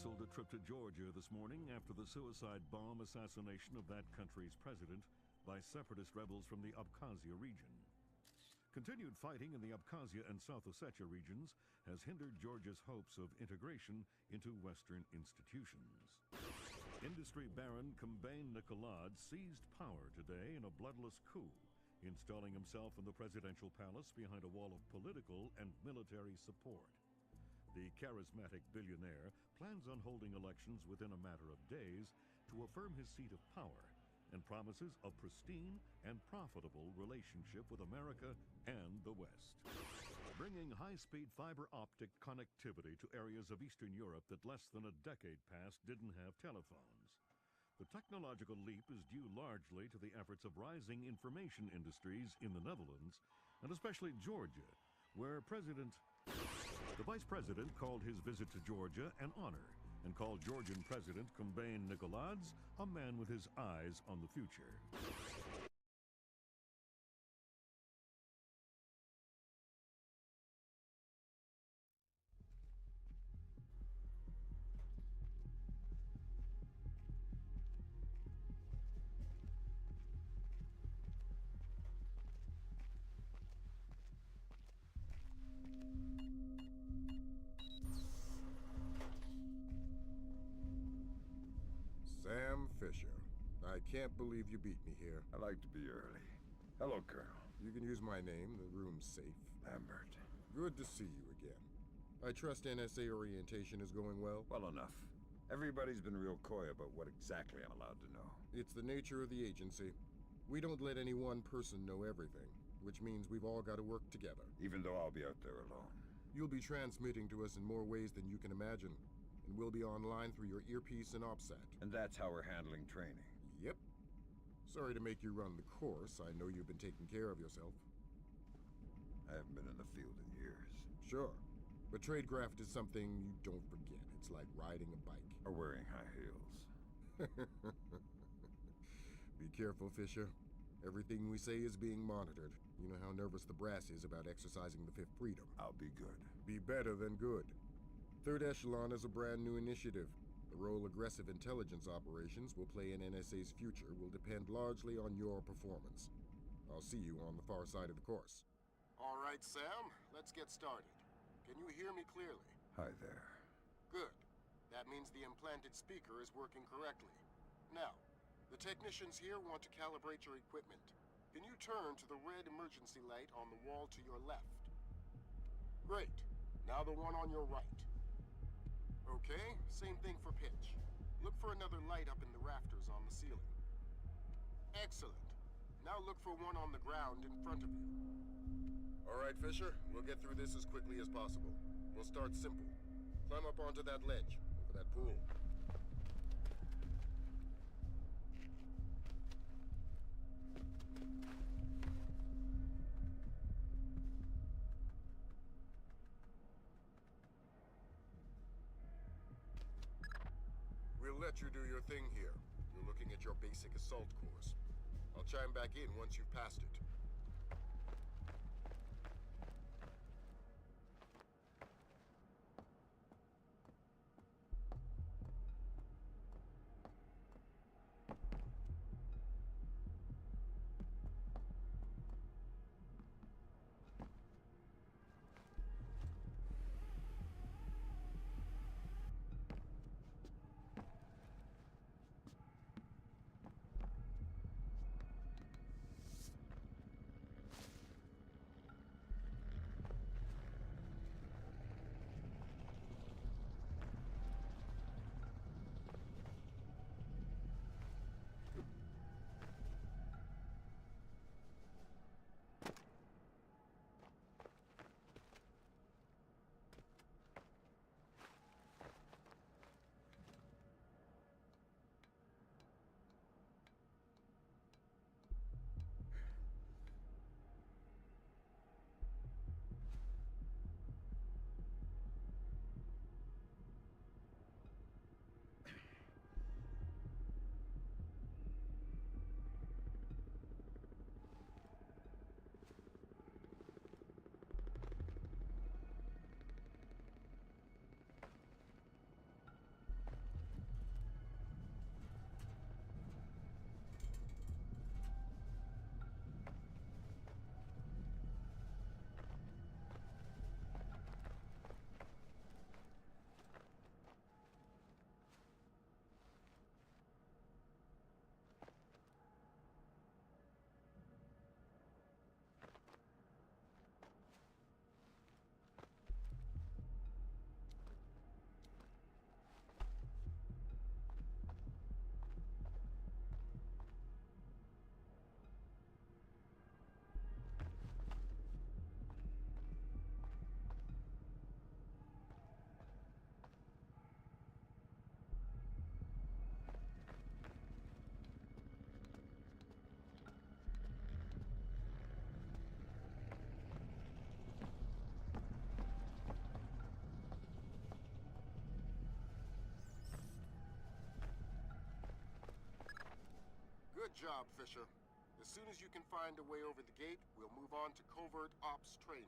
canceled a trip to Georgia this morning after the suicide bomb assassination of that country's president by separatist rebels from the Abkhazia region. Continued fighting in the Abkhazia and South Ossetia regions has hindered Georgia's hopes of integration into Western institutions. Industry baron Kombain Nikolad seized power today in a bloodless coup, installing himself in the presidential palace behind a wall of political and military support. The charismatic billionaire plans on holding elections within a matter of days to affirm his seat of power and promises a pristine and profitable relationship with America and the West. Bringing high-speed fiber optic connectivity to areas of Eastern Europe that less than a decade past didn't have telephones. The technological leap is due largely to the efforts of rising information industries in the Netherlands, and especially Georgia, where the Vice President called his visit to Georgia an honor and called Georgian President Kombain Nikolads a man with his eyes on the future. Sam Fisher. I can't believe you beat me here. I like to be early. Hello, Colonel. You can use my name. The room's safe. Lambert. Good to see you again. I trust NSA orientation is going well? Well enough. Everybody's been real coy about what exactly I'm allowed to know. It's the nature of the agency. We don't let any one person know everything, which means we've all got to work together. Even though I'll be out there alone. You'll be transmitting to us in more ways than you can imagine. And we'll be online through your earpiece and OPSAT. And that's how we're handling training. Yep. Sorry to make you run the course. I know you've been taking care of yourself. I haven't been in the field in years. Sure. But tradecraft is something you don't forget. It's like riding a bike. Or wearing high heels. Be careful, Fisher. Everything we say is being monitored. You know how nervous the brass is about exercising the Fifth Freedom. I'll be good. Be better than good. Third Echelon is a brand new initiative. The role aggressive intelligence operations will play in NSA's future will depend largely on your performance. I'll see you on the far side of the course. All right, Sam. Let's get started. Can you hear me clearly? Hi there. Good. That means the implanted speaker is working correctly. Now, the technicians here want to calibrate your equipment. Can you turn to the red emergency light on the wall to your left? Great. Now the one on your right. Okay, same thing for pitch. Look for another light up in the rafters on the ceiling. Excellent. Now look for one on the ground in front of you. All right, Fisher. We'll get through this as quickly as possible. We'll start simple. Climb up onto that ledge, over that pool. We'll let you do your thing here. You're looking at your basic assault course. I'll chime back in once you've passed it. Good job, Fisher. As soon as you can find a way over the gate, we'll move on to covert ops training.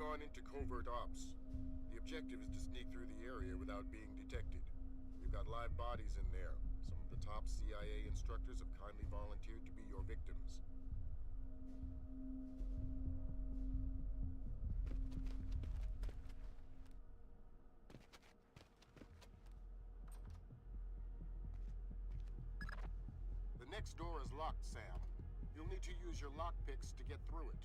On into covert ops. The objective is to sneak through the area without being detected. We've got live bodies in there. Some of the top CIA instructors have kindly volunteered to be your victims. The next door is locked, Sam. You'll need to use your lockpicks to get through it.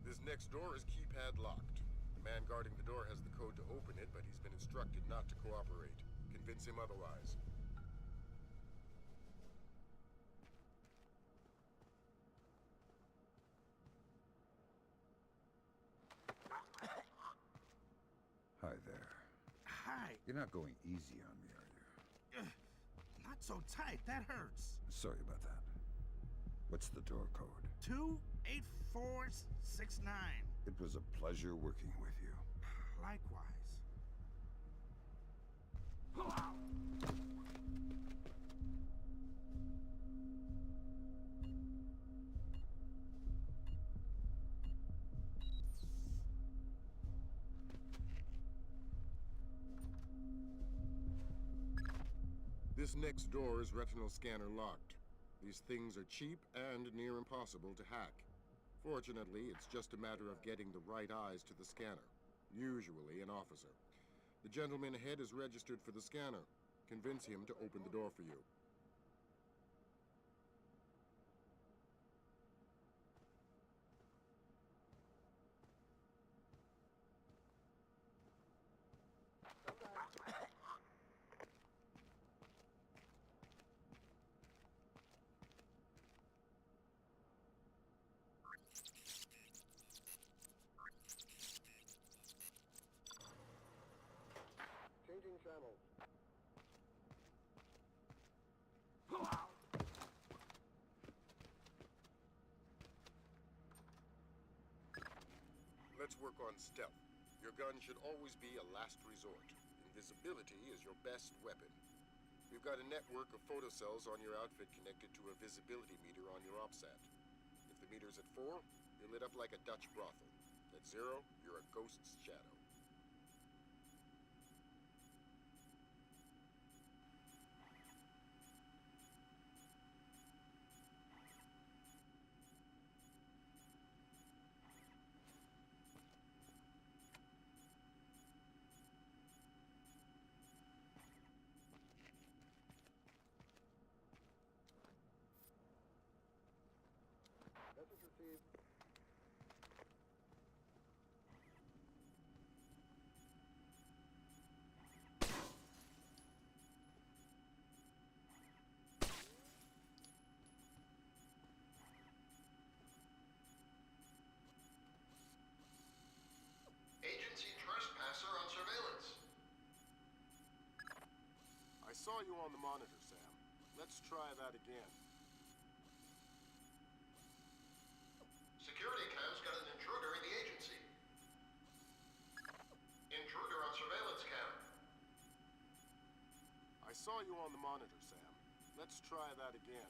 This next door is keypad locked. The man guarding the door has the code to open it, but he's been instructed not to cooperate. Convince him otherwise. Hi there. Hi. You're not going easy on me, are you? Not so tight. That hurts. Sorry about that. What's the door code? 28469. It was a pleasure working with you. Likewise. This next door is retinal scanner locked. These things are cheap and near impossible to hack. Fortunately, it's just a matter of getting the right eyes to the scanner, usually an officer. The gentleman ahead is registered for the scanner. Convince him to open the door for you. Changing channels. Let's work on stealth. Your gun should always be a last resort. Invisibility is your best weapon. We've got a network of photocells on your outfit connected to a visibility meter on your OPSAT. If the meter's at 4, you're lit up like a Dutch brothel. At 0, you're a ghost's shadow. Message received. Agency trespasser on surveillance. I saw you on the monitor, Sam. Let's try that again. Security cam's got an intruder in the agency. Intruder on surveillance cam. saw you on the monitor, Sam. Let's try that again.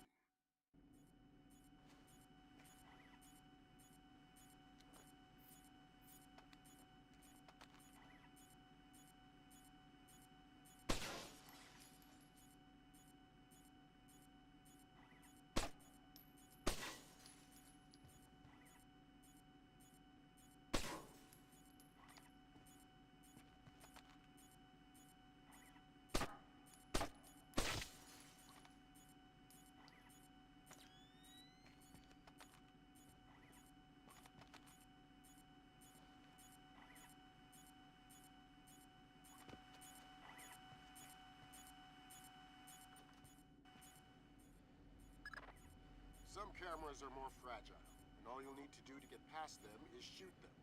Some cameras are more fragile, and all you'll need to do to get past them is shoot them.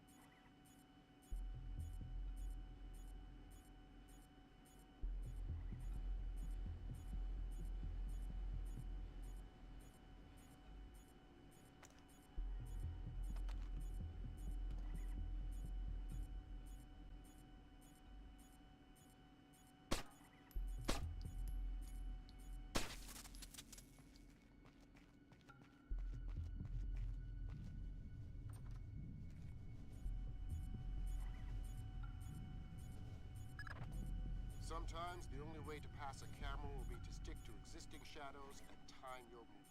Sometimes the only way to pass a camera will be to stick to existing shadows and time your movements.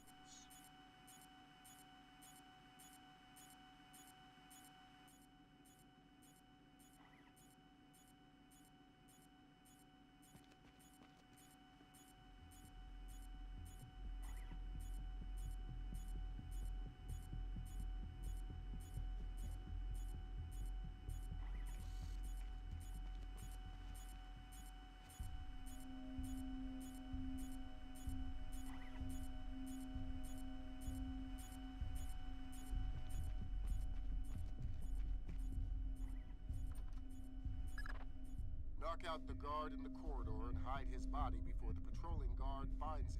Knock out the guard in the corridor and hide his body before the patrolling guard finds it.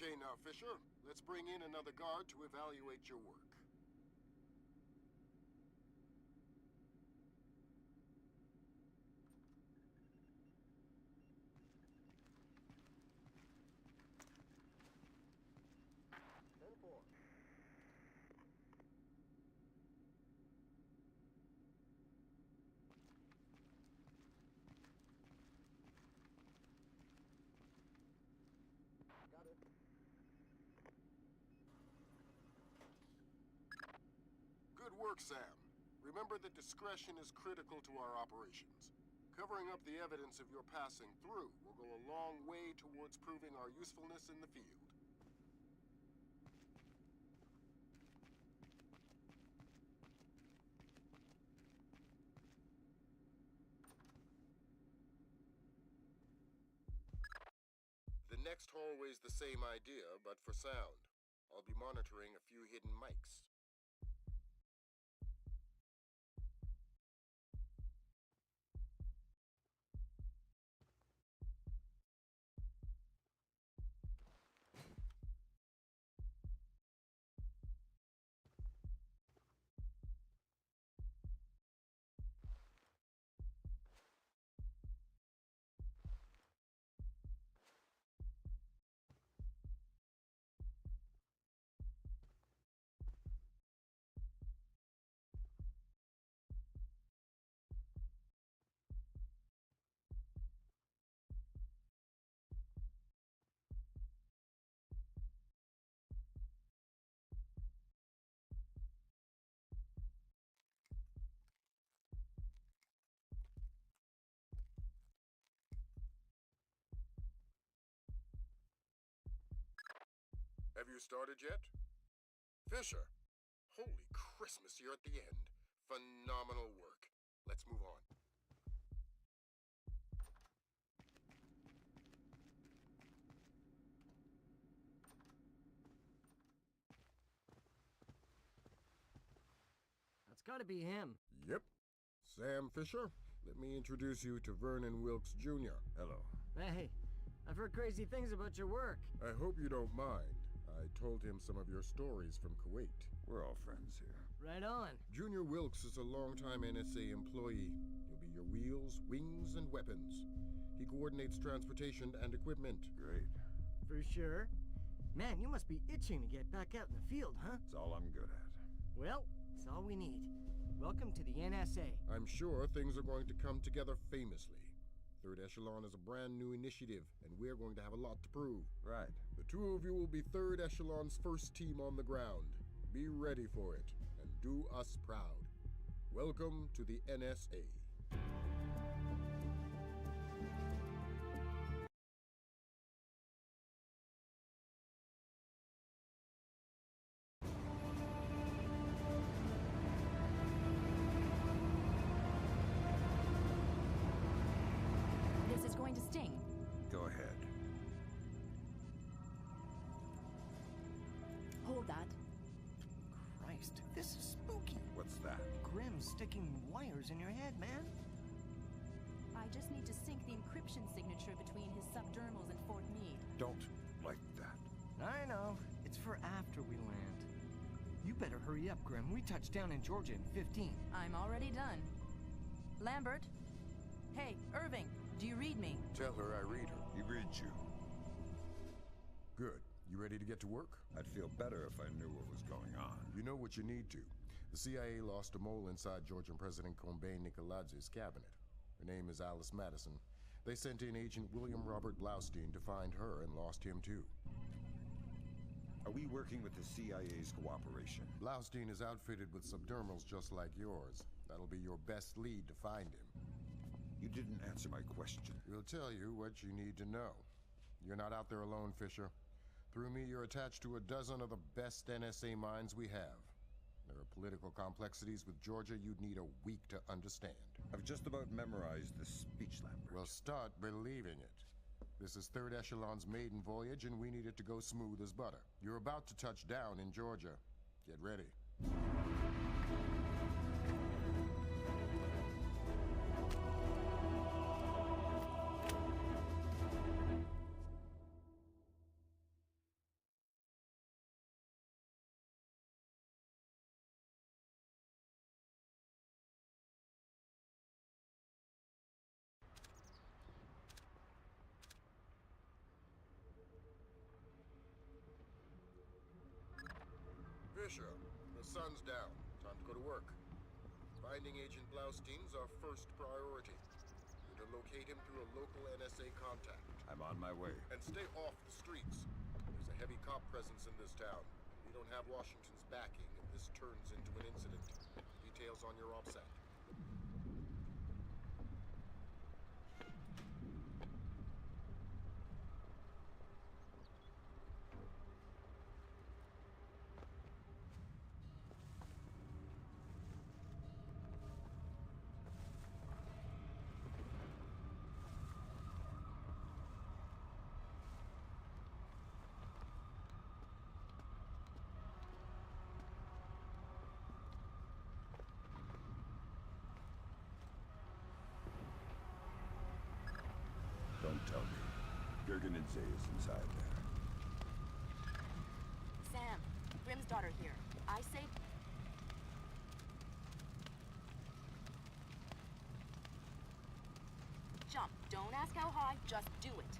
Okay now, Fisher, let's bring in another guard to evaluate your work. Good work, Sam. Remember that discretion is critical to our operations. Covering up the evidence of your passing through will go a long way towards proving our usefulness in the field. The next hallway's the same idea, but for sound. I'll be monitoring a few hidden mics. Have you started yet? Fisher! Holy Christmas, you're at the end. Phenomenal work. Let's move on. gotta be him. Yep. Sam Fisher, let me introduce you to Vernon Wilkes Jr. Hello. Hey, I've heard crazy things about your work. I hope you don't mind. I told him some of your stories from Kuwait. We're all friends here. Right on. Junior Wilkes is a longtime NSA employee. He'll be your wheels, wings, and weapons. He coordinates transportation and equipment. Great. For sure. Man, you must be itching to get back out in the field, huh? It's all I'm good at. Well, it's all we need. Welcome to the NSA. I'm sure things are going to come together famously. Third Echelon is a brand new initiative, and we're going to have a lot to prove. Right. The two of you will be Third Echelon's first team on the ground. Be ready for it, and do us proud. Welcome to the NSA. This is going to sting. Go ahead. Hold that. Christ, this is spooky. What's that? Grim sticking wires in your head, man. I just need to sync the encryption signature between his subdermals and Fort Meade. Don't like that. I know. It's for after we land. You better hurry up, Grim. We touch down in Georgia in 15. I'm already done. Lambert? Hey, Irving, do you read me? Tell her I read her. He reads you. Good. You ready to get to work? I'd feel better if I knew what was going on. You know what you need to. The CIA lost a mole inside Georgian President Combé Nicolazi's cabinet. Her name is Alice Madison. They sent in Agent William Robert Blaustein to find her and lost him too. Are we working with the CIA's cooperation? Blaustein is outfitted with subdermals just like yours. That'll be your best lead to find him. You didn't answer my question. We'll tell you what you need to know. You're not out there alone, Fisher. Through me, you're attached to a dozen of the best NSA minds we have. There are political complexities with Georgia you'd need a week to understand. I've just about memorized the speech, Lambert. Well, start believing it. This is Third Echelon's maiden voyage, and we need it to go smooth as butter. You're about to touch down in Georgia. Get ready. Fisher, the sun's down. Time to go to work. Finding Agent Blaustein's our first priority. We're to locate him through a local NSA contact. I'm on my way. And stay off the streets. There's a heavy cop presence in this town. We don't have Washington's backing if this turns into an incident. Details on your OPSAT. Don't tell me. Gergenidze is inside there. Sam, Grim's daughter here. I say... Jump. Don't ask how high, just do it.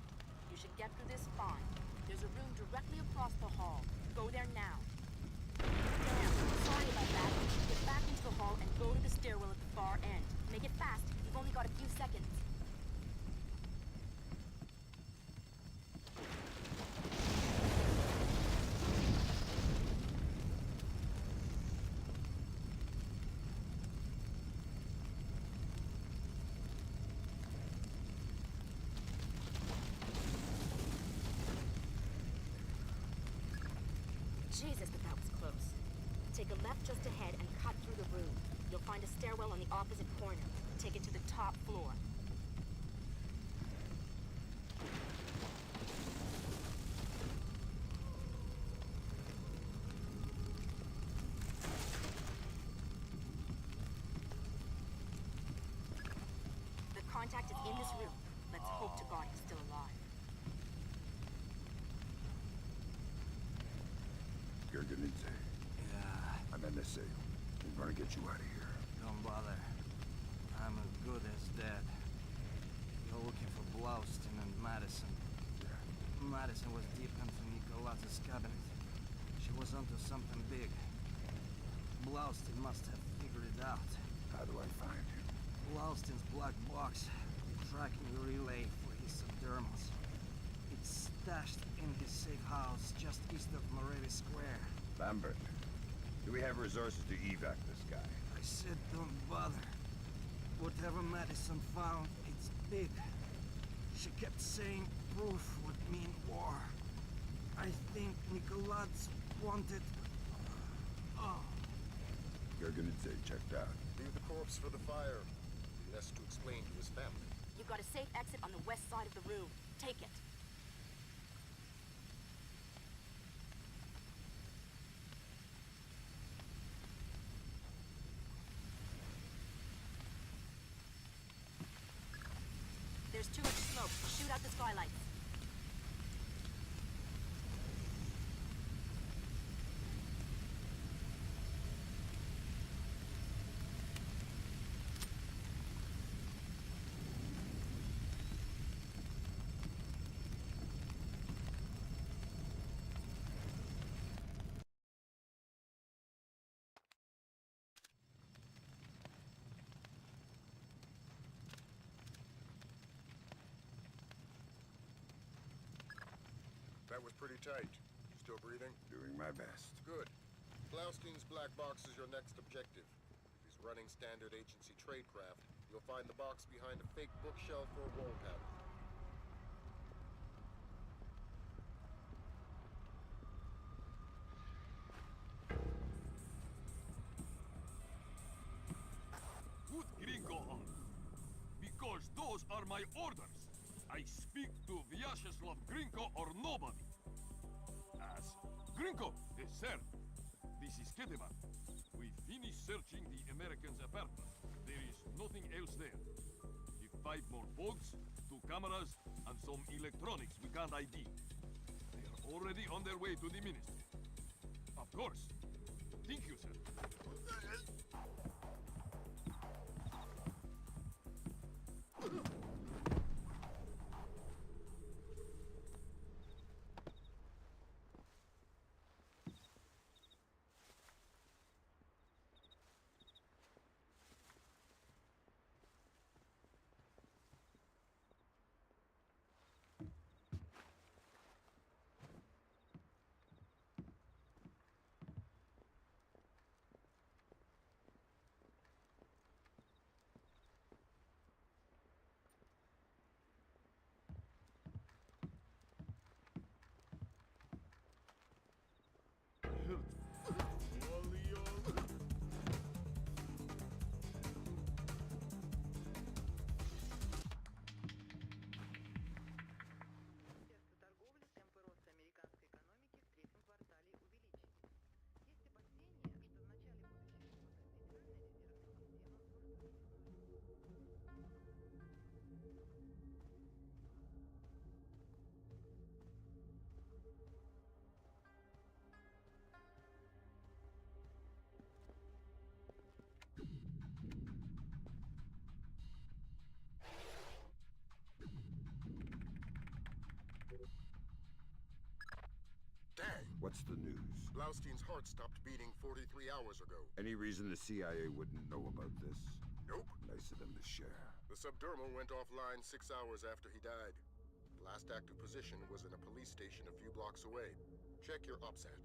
You should get through this fine. There's a room directly across the hall. Go there now. Sam, sorry about that. You should get back into the hall and go to the stairwell at the far end. Make it fast. You've only got a few seconds. Jesus, but that was close. Take a left just ahead and cut through the room. You'll find a stairwell on the opposite corner. Take it to the top floor. Contact is in this room. Let's hope to God he's still alive. Gergenidze. Yeah, I'm NSA. I'm gonna get you out of here. don't bother. I'm as good as dead. You're looking for Blaustin and Madison. Yeah. Madison was deep into Nicolaz's cabinet. She was onto something big. Blaustin must have figured it out. How do I find him? Blaustin's black box, tracking the relay for his subdermals. It's stashed in his safe house just east of Moretti Square. Lambert. Do we have resources to evac this guy? I said don't bother. Whatever Madison found, it's big. She kept saying proof would mean war. I think Nicolaz wanted... Oh. Gergenidze checked out. Leave the corpse for the fire. He has to explain to his family. You've got a safe exit on the west side of the room. Take it. There's too much smoke. Shoot out the skylights. That was pretty tight. Still breathing? Doing my best. Good. Blaustein's black box is your next objective. If he's running standard agency tradecraft, you'll find the box behind a fake bookshelf or wall panel. Put Gringo on. Because those are my orders. I speak to Vyacheslav Gringo or nobody. As Gringo, yes, sir. This is Ketevan. We finished searching the Americans' apartment. There is nothing else there. If 5 more boats, 2 cameras, and some electronics we can't ID. They are already on their way to the ministry. Of course. Thank you, sir. Dang! What's the news? Blaustein's heart stopped beating 43 hours ago. Any reason the CIA wouldn't know about this? Nope. Nice of them to share. The subdermal went offline 6 hours after he died. The last active position was in a police station a few blocks away. Check your OPSAT.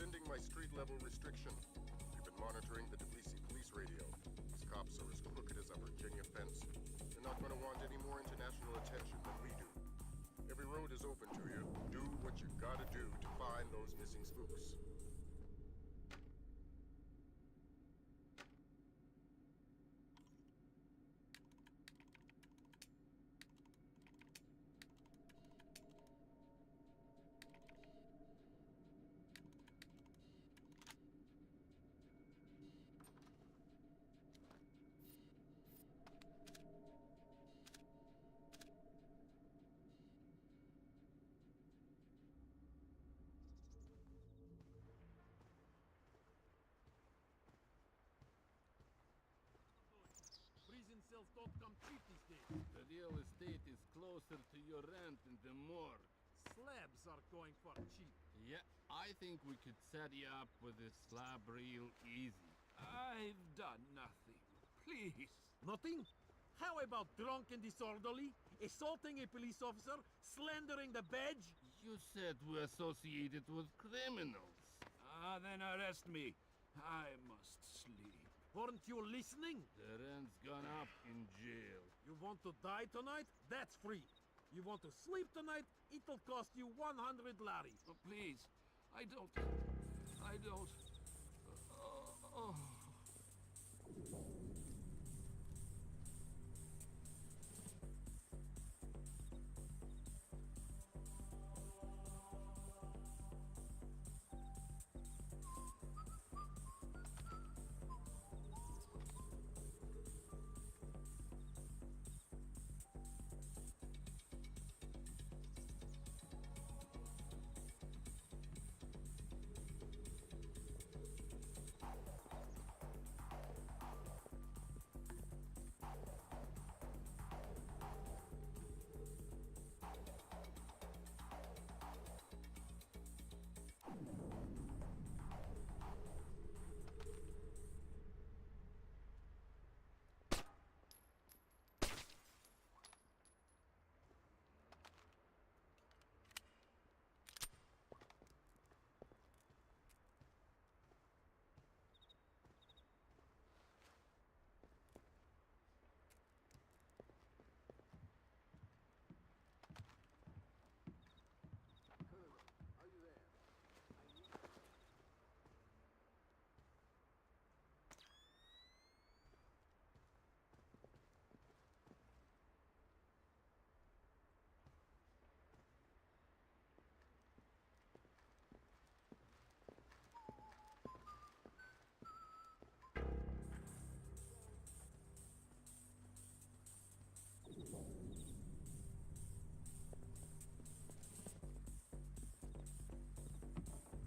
Rescinding my street-level restriction. We've been monitoring the Tbilisi police radio. These cops are as crooked as a Virginia fence. They're not going to want any more international attention than we do. Every road is open to you. Do what you gotta do to find those missing spooks. Prison cells don't come cheap these days. The real estate is closer to your rent in the morgue. Slabs are going for cheap. Yeah, I think we could set you up with a slab real easy. I've done nothing. Please. Nothing? How about drunk and disorderly? Assaulting a police officer? Slandering the badge? You said we're associated with criminals. Then arrest me. I must sleep. Weren't you listening? The rent's gone up in jail. You want to die tonight? That's free. You want to sleep tonight? It'll cost you 100 lari. Oh, please. I don't... Oh.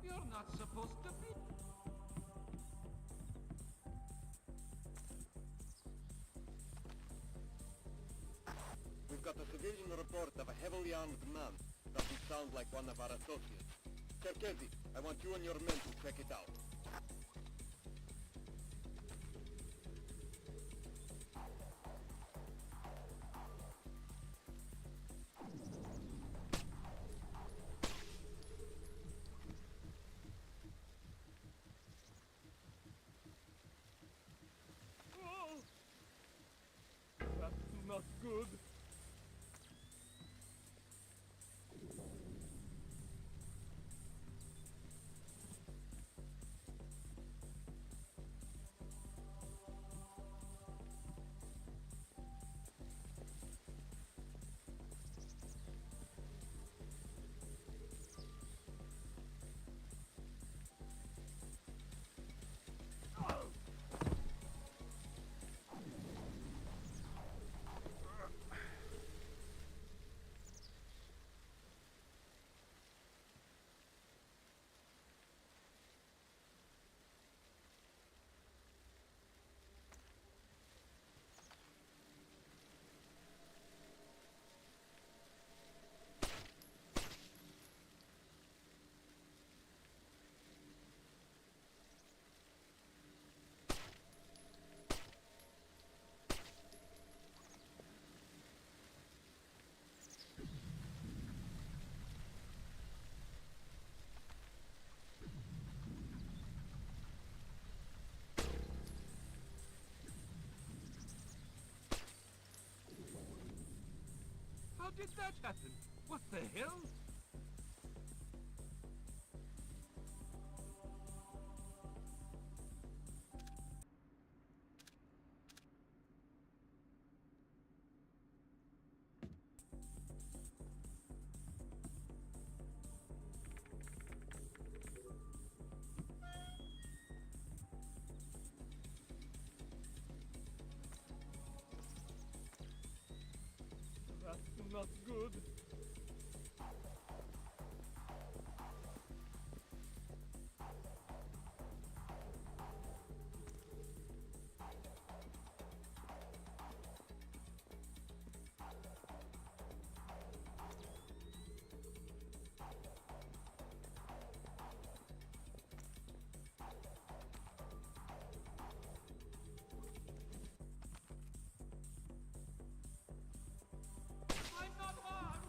You're not supposed to be... We've got a civilian report of a heavily armed man. Doesn't sound like one of our associates. Cherkezi, I want you and your men to check it out. That's not good. did that happen? What the hell? That's not good. I'm not armed!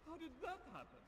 How did that happen?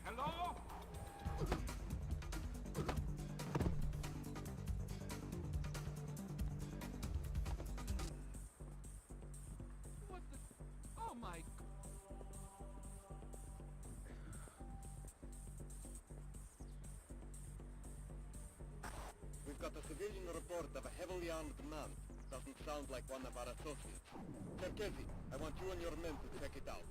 Hello? What the? Oh my... We've got a civilian report of a heavily armed man. Doesn't sound like one of our associates. Cherkezi, I want you and your men to check it out.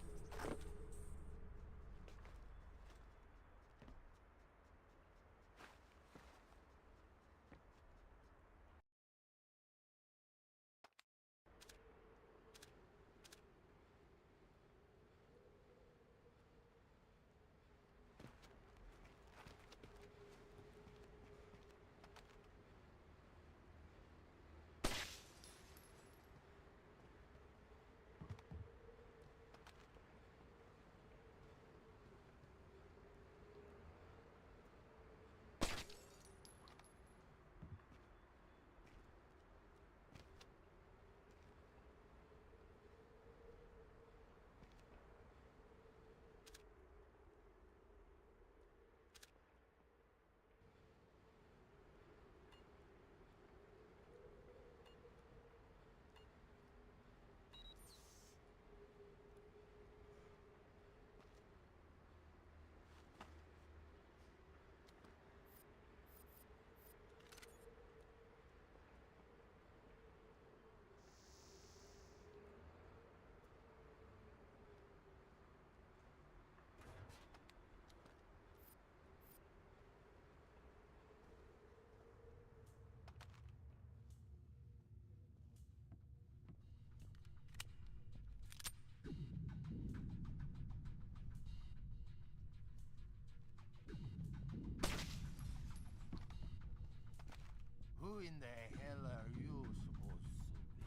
Who in the hell are you supposed to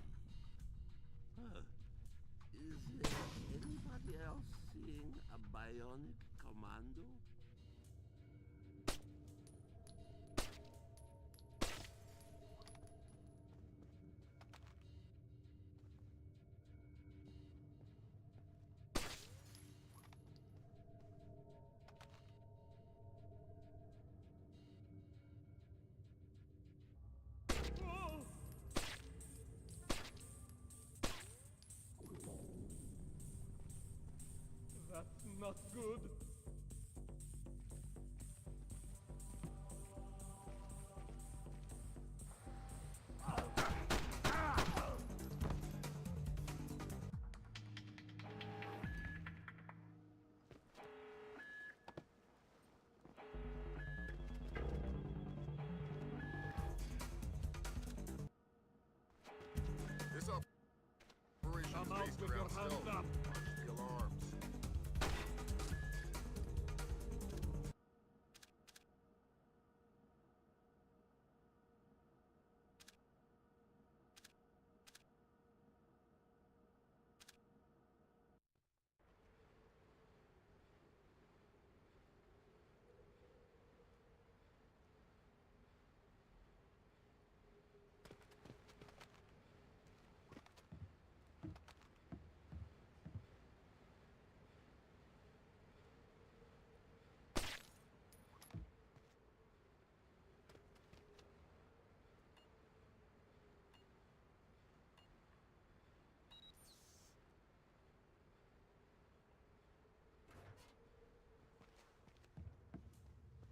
be? Is anybody else seeing a bionic commando? not good. This operation Come is out based with your around hands stealth. up. Watch the alarms.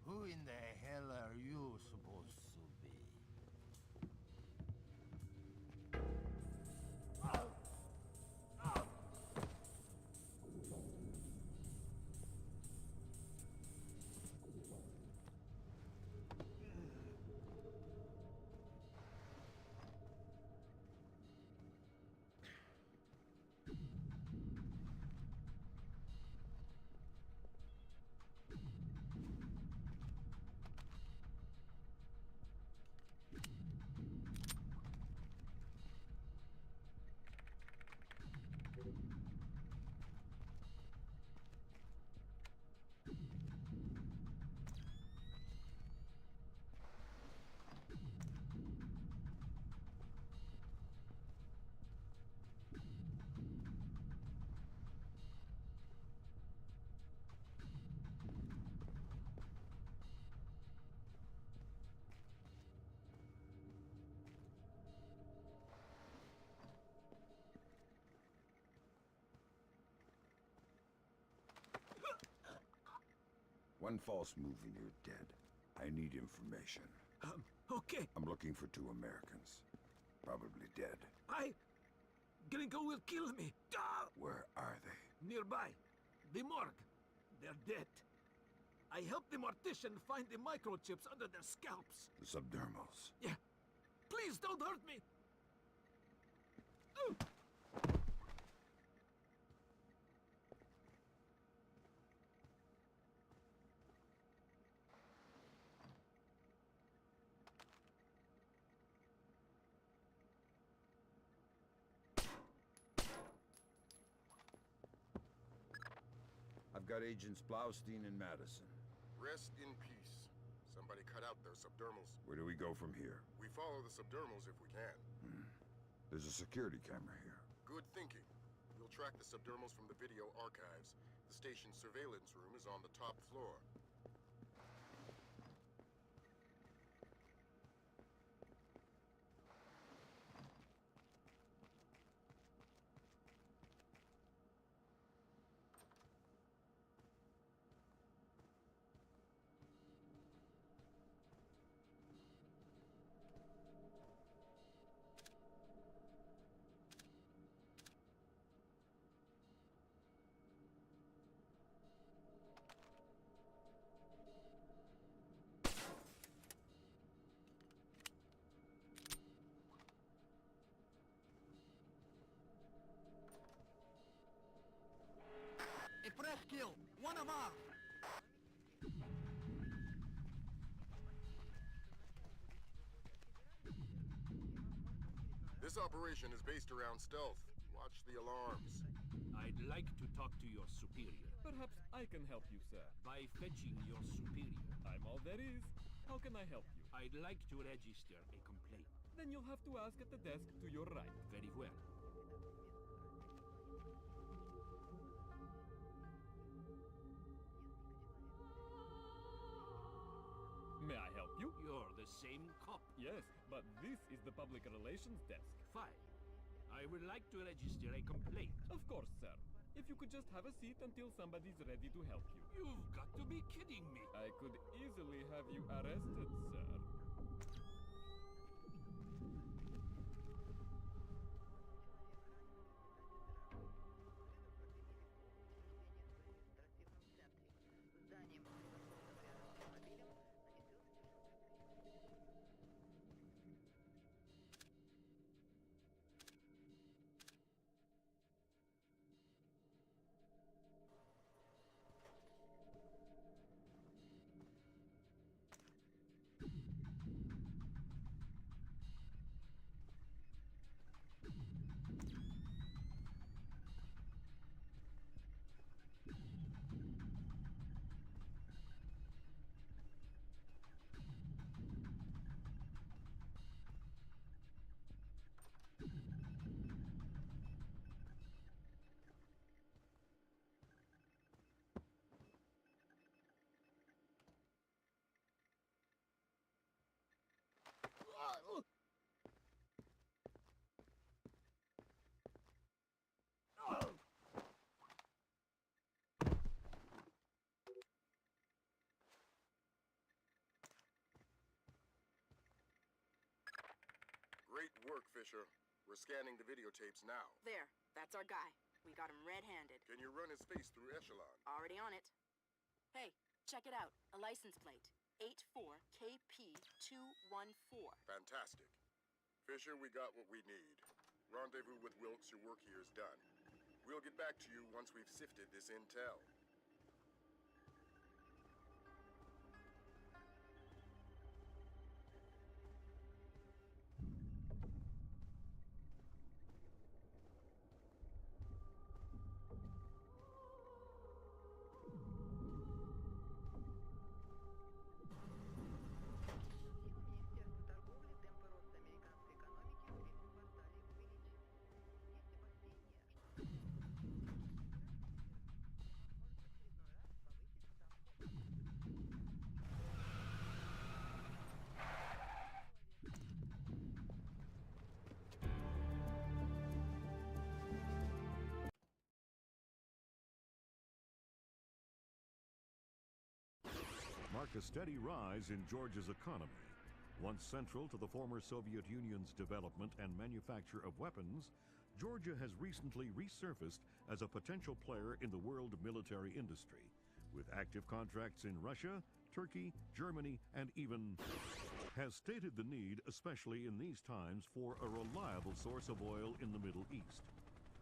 Who in the hell are you supposed to be? One false move and you're dead. I need information. Okay. I'm looking for 2 Americans. Probably dead. Gringo will kill me. Ah! Where are they? Nearby. The morgue. They're dead. I helped the mortician find the microchips under their scalps. The subdermals. Yeah. Please don't hurt me. I've got Agents Blaustein and Madison. Rest in peace. Somebody cut out their subdermals. Where do we go from here? We follow the subdermals if we can. There's a security camera here. Good thinking. We'll track the subdermals from the video archives. The station's surveillance room is on the top floor. A fresh kill. One of ours. This operation is based around stealth. Watch the alarms. I'd like to talk to your superior. Perhaps I can help you, sir. By fetching your superior. I'm all there is. How can I help you? I'd like to register a complaint. Then you'll have to ask at the desk to your right. Very well. May I help you? You're the same cop. Yes, but this is the public relations desk. Fine. I would like to register a complaint. Of course, sir. If you could just have a seat until somebody's ready to help you. You've got to be kidding me. I could easily have you arrested, sir. Great work, Fisher. We're scanning the videotapes now. There, that's our guy. We got him red-handed. Can you run his face through Echelon? Already on it. Hey, check it out. A license plate. 84KP214. Fantastic. Fisher, we got what we need. Rendezvous with Wilkes, your work here is done. We'll get back to you once we've sifted this intel. Mark a steady rise in Georgia's economy. Once central to the former Soviet Union's development and manufacture of weapons, Georgia has recently resurfaced as a potential player in the world military industry, with active contracts in Russia, Turkey, Germany, and even has stated the need, especially in these times, for a reliable source of oil in the Middle East.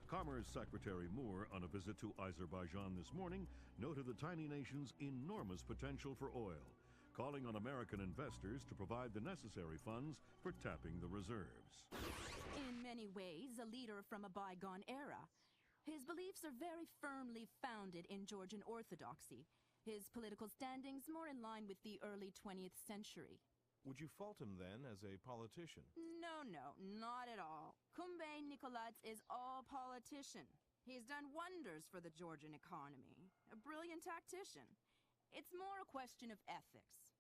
Commerce Secretary Moore, on a visit to Azerbaijan this morning, noted the tiny nation's enormous potential for oil, calling on American investors to provide the necessary funds for tapping the reserves. In many ways, a leader from a bygone era. His beliefs are very firmly founded in Georgian orthodoxy. His political standings more in line with the early 20th century. Would you fault him then as a politician? No, not at all. Kumbay Nikolats is all politician. He's done wonders for the Georgian economy. A brilliant tactician. It's more a question of ethics.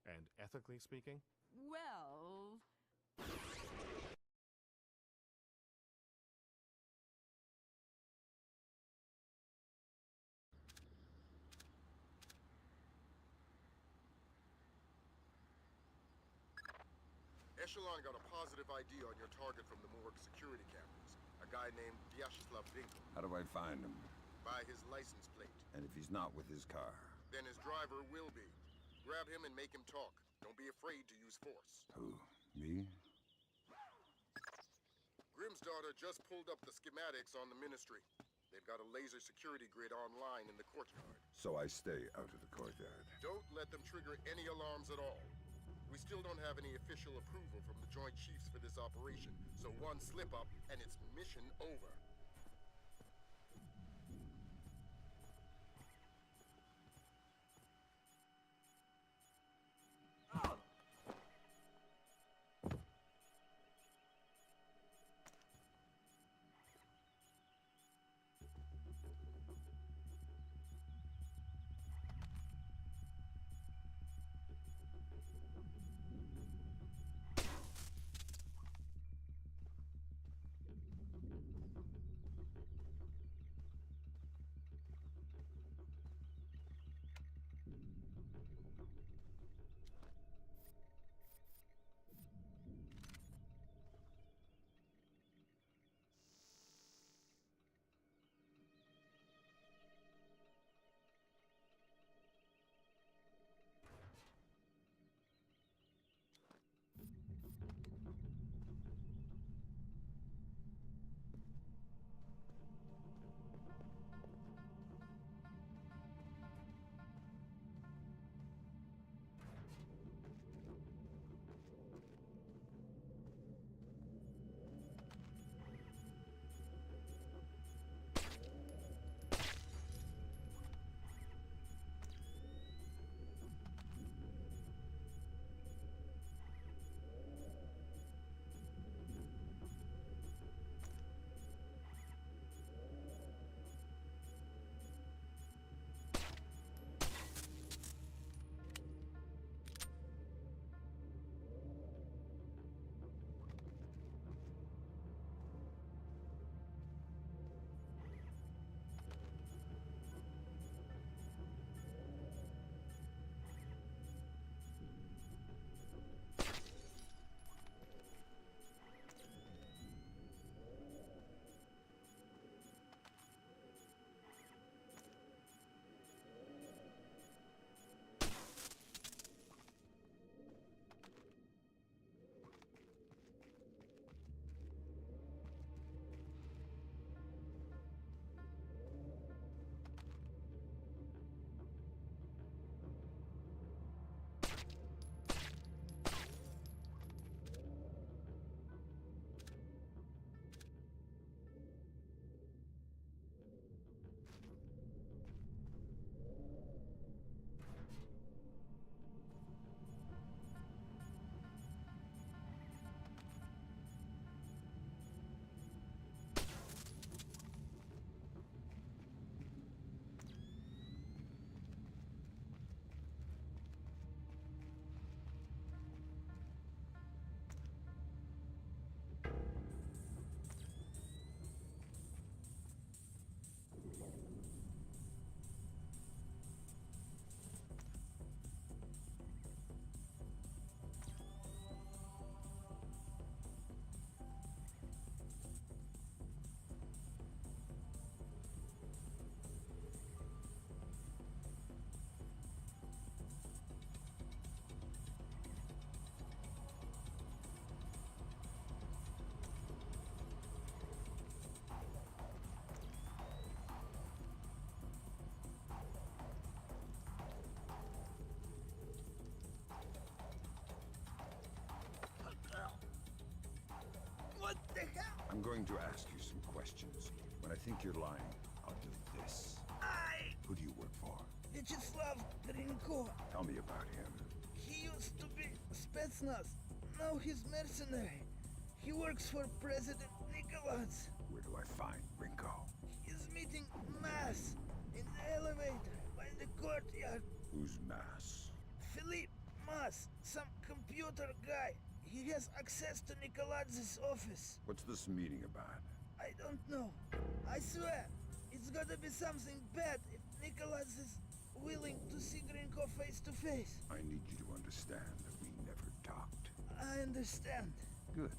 And ethically speaking? Well... Echelon got a positive ID on your target from the morgue security cameras. A guy named Vyacheslav Dinkel. How do I find him? By his license plate. And if he's not with his car? Then his driver will be. Grab him and make him talk. Don't be afraid to use force. Who? Me? Grimm's daughter just pulled up the schematics on the ministry. They've got a laser security grid online in the courtyard. So I stay out of the courtyard. Don't let them trigger any alarms at all. We still don't have any official approval from the Joint Chiefs for this operation, so one slip-up and it's mission over. I'm going to ask you some questions. When I think you're lying, I'll do this. Who do you work for? Vyacheslav Grinko. Tell me about him. He used to be Spetsnaz. Now he's mercenary. He works for President Nicholas. Where do I find Rinko? He's meeting Mass in the elevator by the courtyard. Who's Mass? Philippe Mass, some computer guy. He has access to Nikolaz's office. What's this meeting about? I don't know. I swear, it's gotta be something bad if Nicholas is willing to see Grinko face to face. I need you to understand that we never talked. I understand. Good.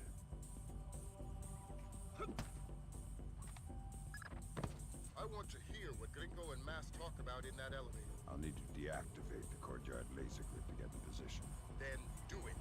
I want to hear what Gringo and Mass talk about in that elevator. I'll need to deactivate the courtyard laser grid to get in position. Then do it.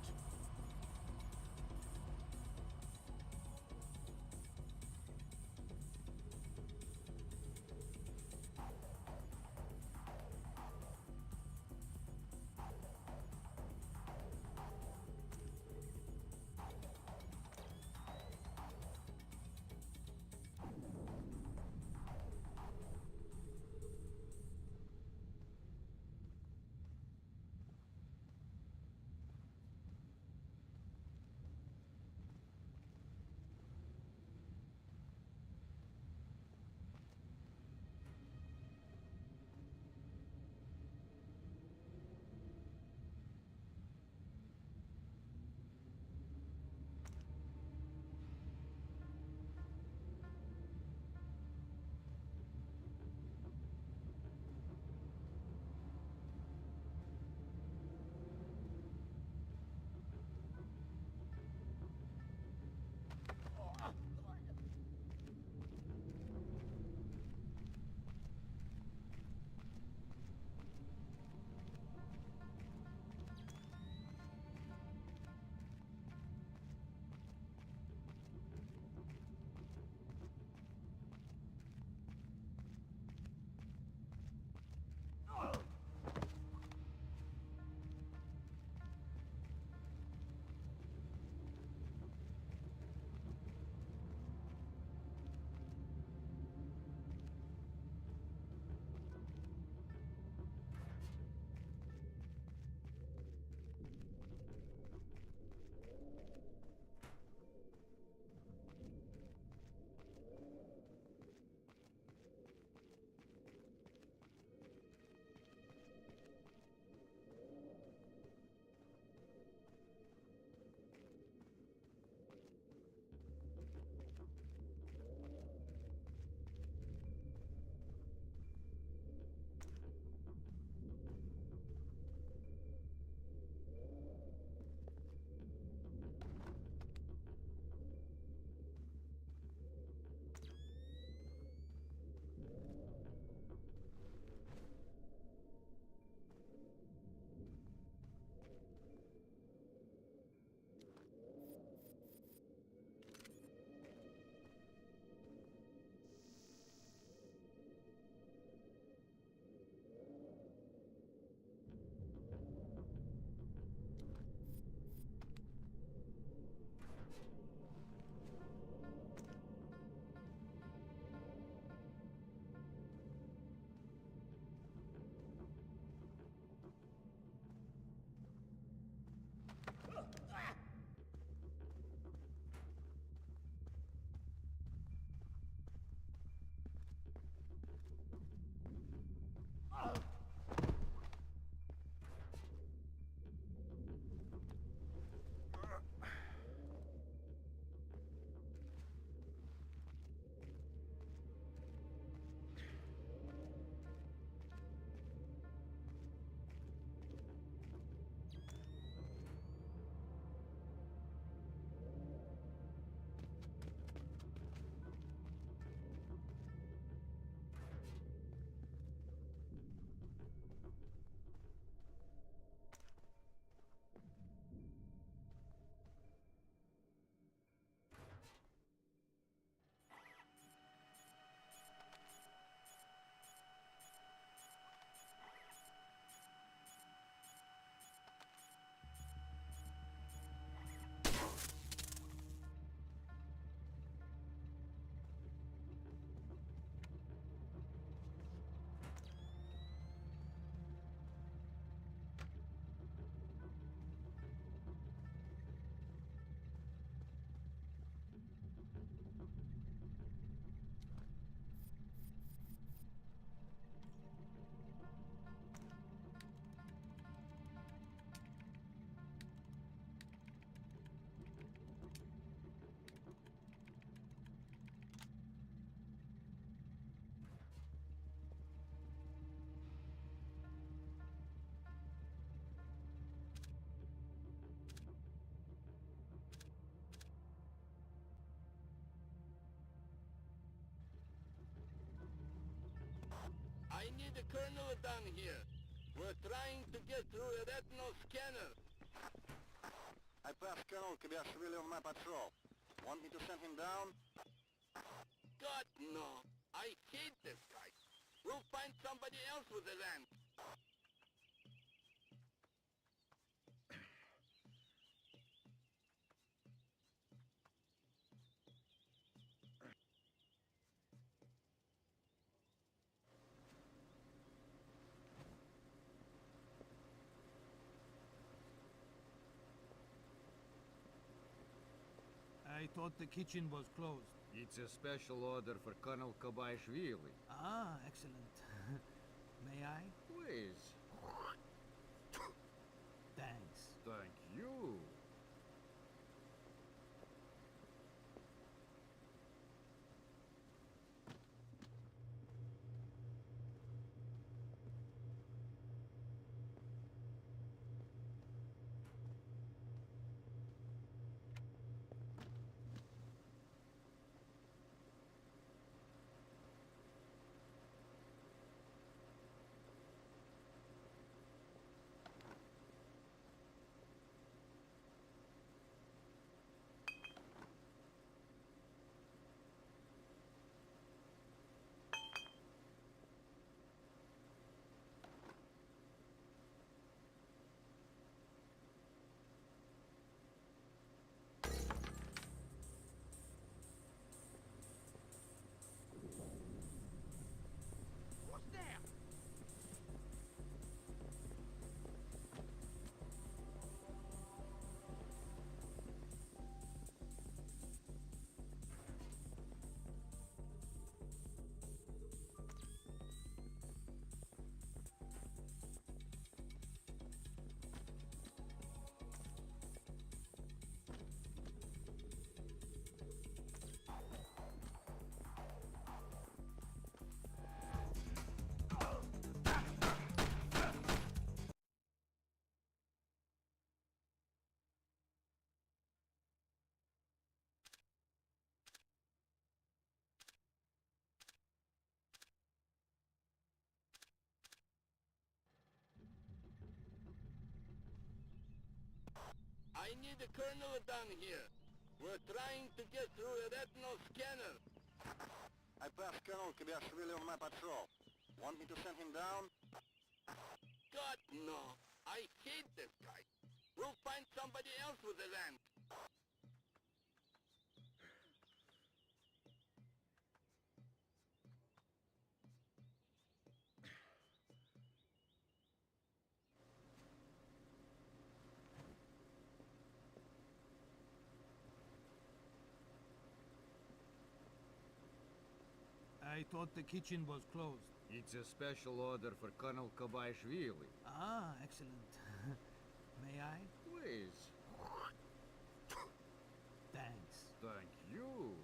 need a colonel down here. We're trying to get through a retinal scanner. I passed Colonel Kibashvili on my patrol. Want me to send him down? God, no. I hate this guy. We'll find somebody else with the land. I thought the kitchen was closed. It's a special order for Colonel Kobaishvili. Ah, excellent. May I? Please. Thanks. Thank you. I need a colonel down here. We're trying to get through a retinal scanner. I passed Colonel Kibashvili on my patrol. Want me to send him down? God, no. I hate this guy. We'll find somebody else with the land. I thought the kitchen was closed. It's a special order for Colonel Kobaishvili. Ah, excellent. May I? Please. Thanks. Thank you.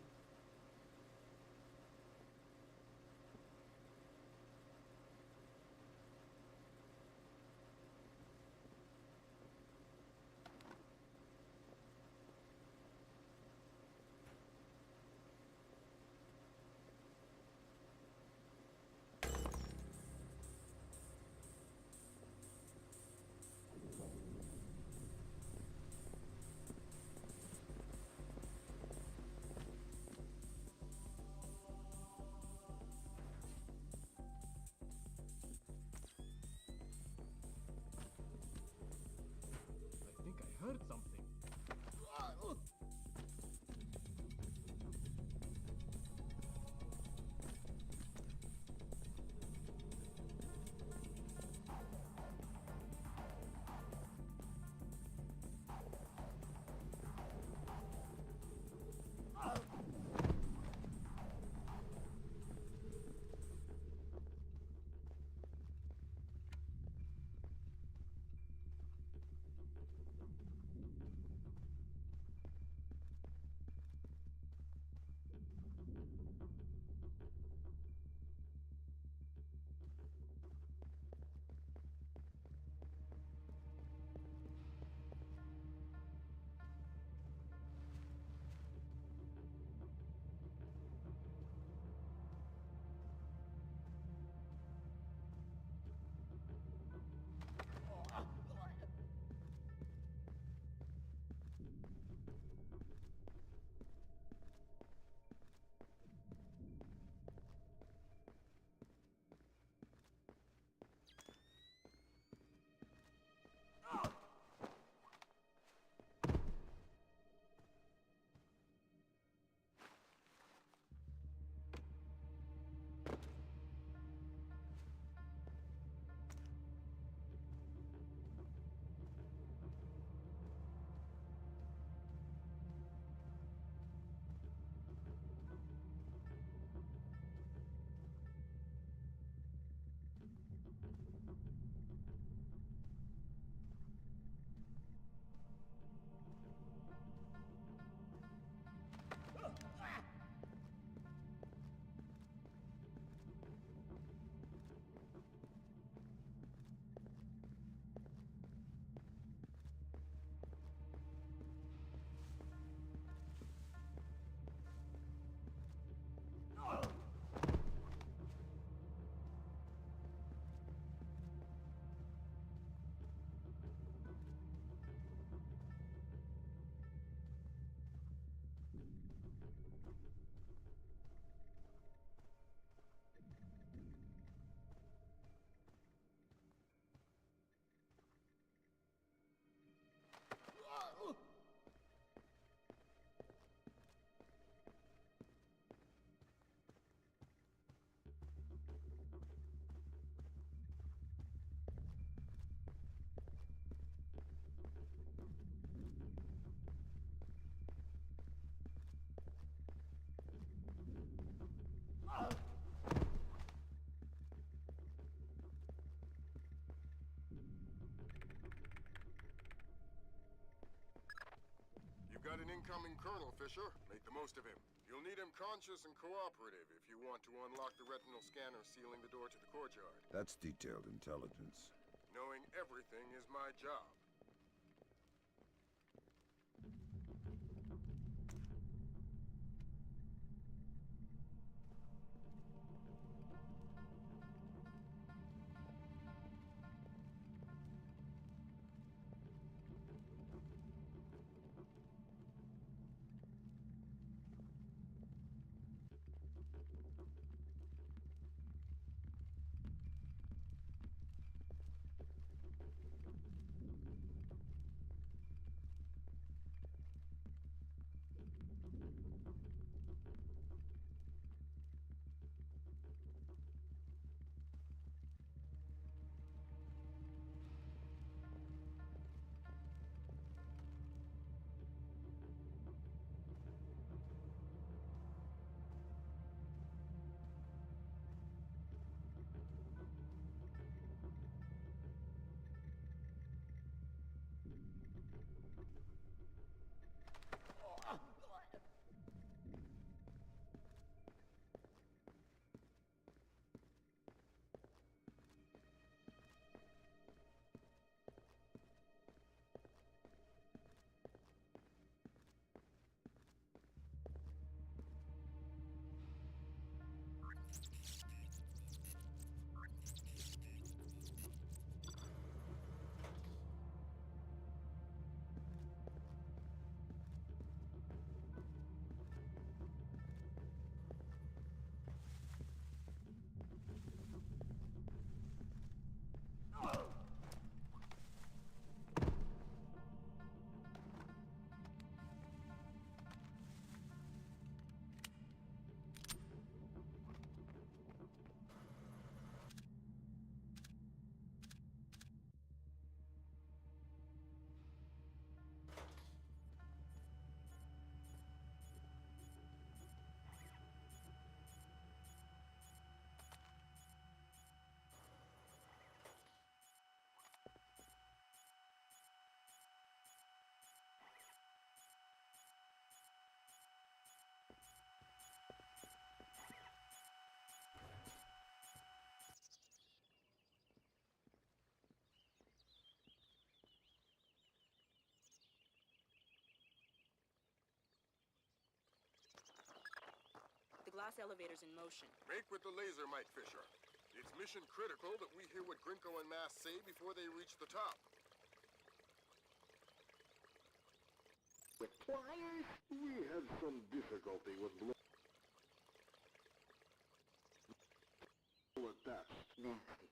incoming Colonel, Fisher. Make the most of him. You'll need him conscious and cooperative if you want to unlock the retinal scanner sealing the door to the courtyard. That's detailed intelligence. Knowing everything is my job. The glass elevator's in motion. Make with the laser, Mike Fisher. It's mission critical that we hear what Grinko and Mass say before they reach the top. With pliers? We had some difficulty with blow attached. Nasty.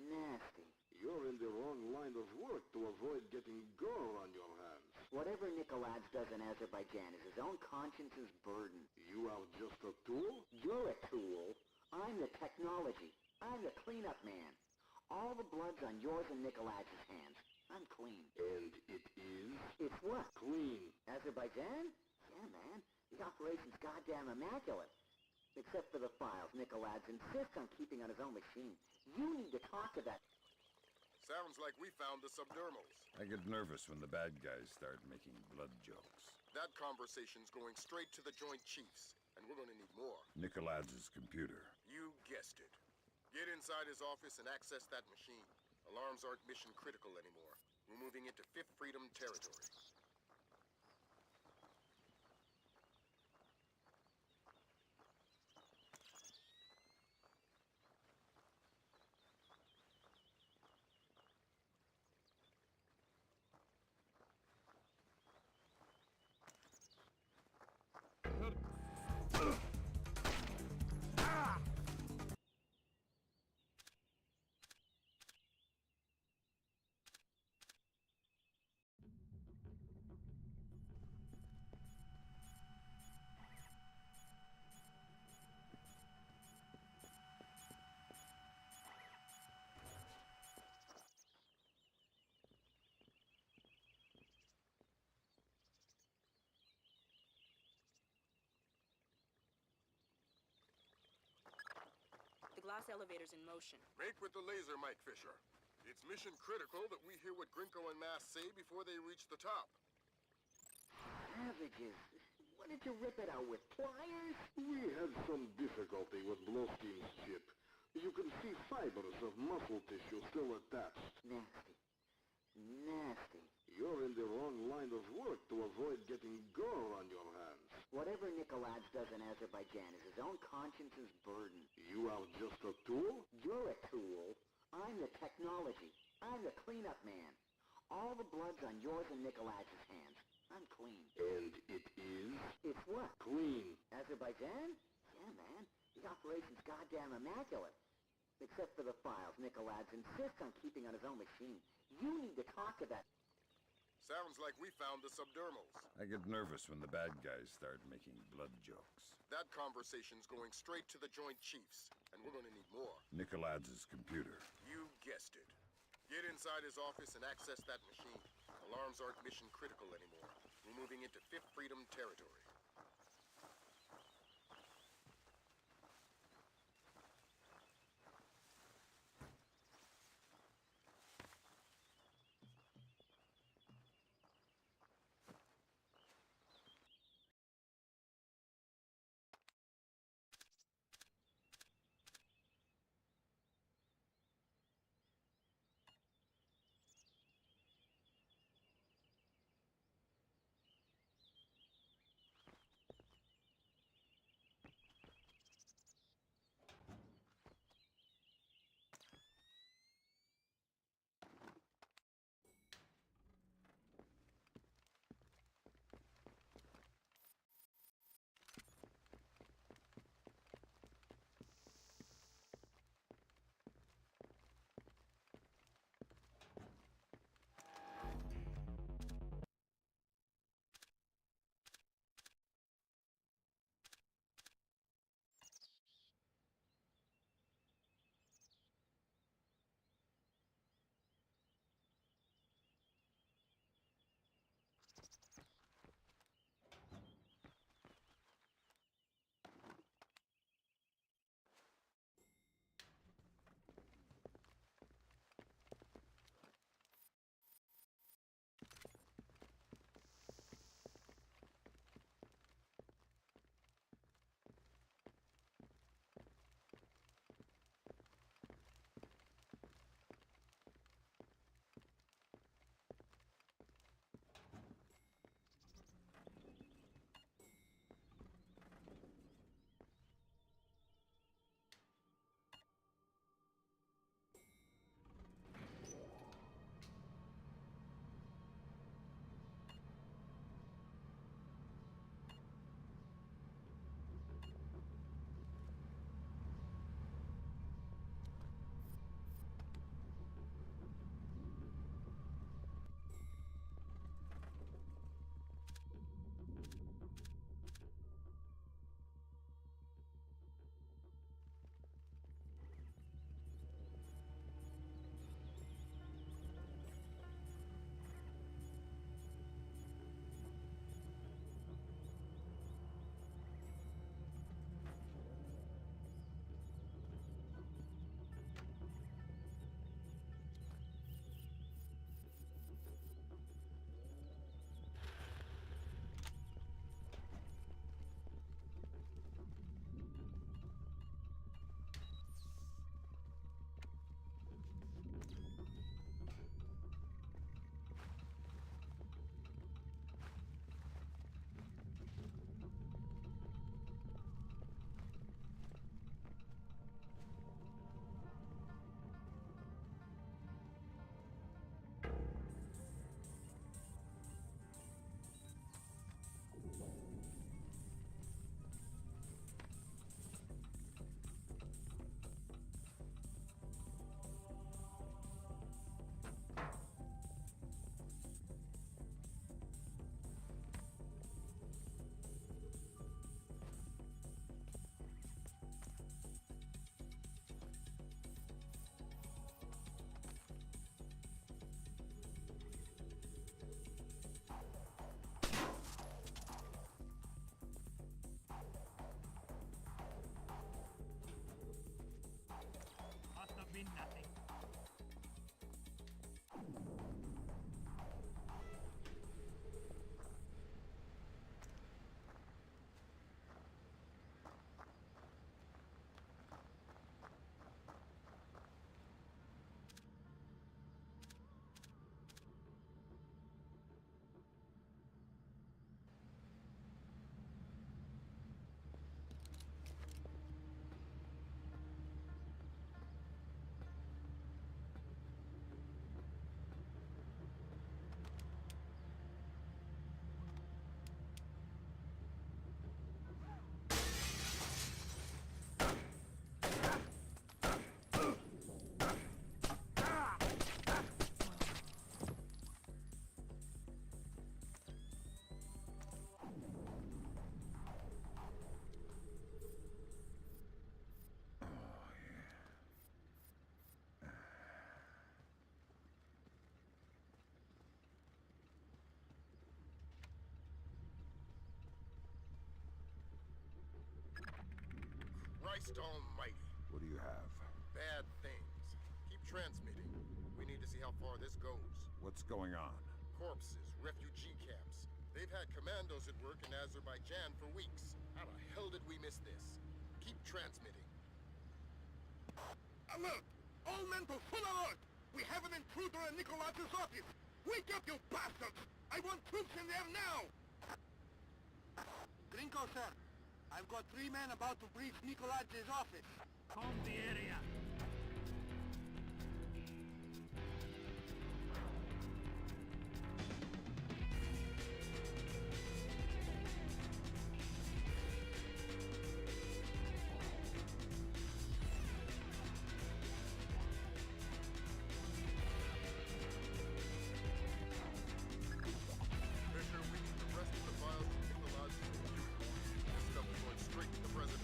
Nasty. You're in the wrong line of work to avoid getting gore on your hands. Whatever Nikolaj does in Azerbaijan is his own conscience's burden. You are just a tool? You're a tool. I'm the technology. I'm the cleanup man. All the blood's on yours and Nikolaj's hands. I'm clean. And it is? It's what? Clean. Azerbaijan? Yeah, man. The operation's goddamn immaculate. Except for the files Nikolaj insists on keeping on his own machine. You need to talk to that. Sounds like we found the subdermals. I get nervous when the bad guys start making blood jokes. That conversation's going straight to the Joint Chiefs, and we're gonna need more. Nikolaj's computer. You guessed it. Get inside his office and access that machine. Alarms aren't mission critical anymore. We're moving into Fifth Freedom territory. The glass elevator's in motion. Make with the laser, Mike Fisher. It's mission critical that we hear what Grinko and Mass say before they reach the top. savages. What did you rip it out with, pliers? We had some difficulty with Blowstein's chip. You can see fibers of muscle tissue still attached. Nasty. Nasty. You're in the wrong line of work to avoid getting gore on your hands. Whatever Nikolaj does in Azerbaijan is his own conscience's burden. You are just a tool? You're a tool. I'm the technology. I'm the cleanup man. All the blood's on yours and Nikolaj's hands. I'm clean. And it is? It's what? Clean. Azerbaijan? Yeah, man. The operation's goddamn immaculate. Except for the files. Nikolaj insists on keeping on his own machine. You need to talk to that. Sounds like we found the subdermals. I get nervous when the bad guys start making blood jokes. That conversation's going straight to the Joint Chiefs, and we're gonna need more. Nikoladz's computer. You guessed it. Get inside his office and access that machine. Alarms aren't mission critical anymore. We're moving into Fifth Freedom territory. Christ almighty. What do you have? Bad things. Keep transmitting. We need to see how far this goes. What's going on? Corpses, refugee camps. They've had commandos at work in Azerbaijan for weeks. How the hell did we miss this? Keep transmitting. Alert! All men to full alert! We have an intruder in Nikolaj's office! Wake up, you bastards! I want troops in there now! Grinko, sir. I've got 3 men about to breach Nikolaj's office. Calm the area. Fisher, we need the rest of the files from Nikolaj's computer. This stuff is going straight to the president.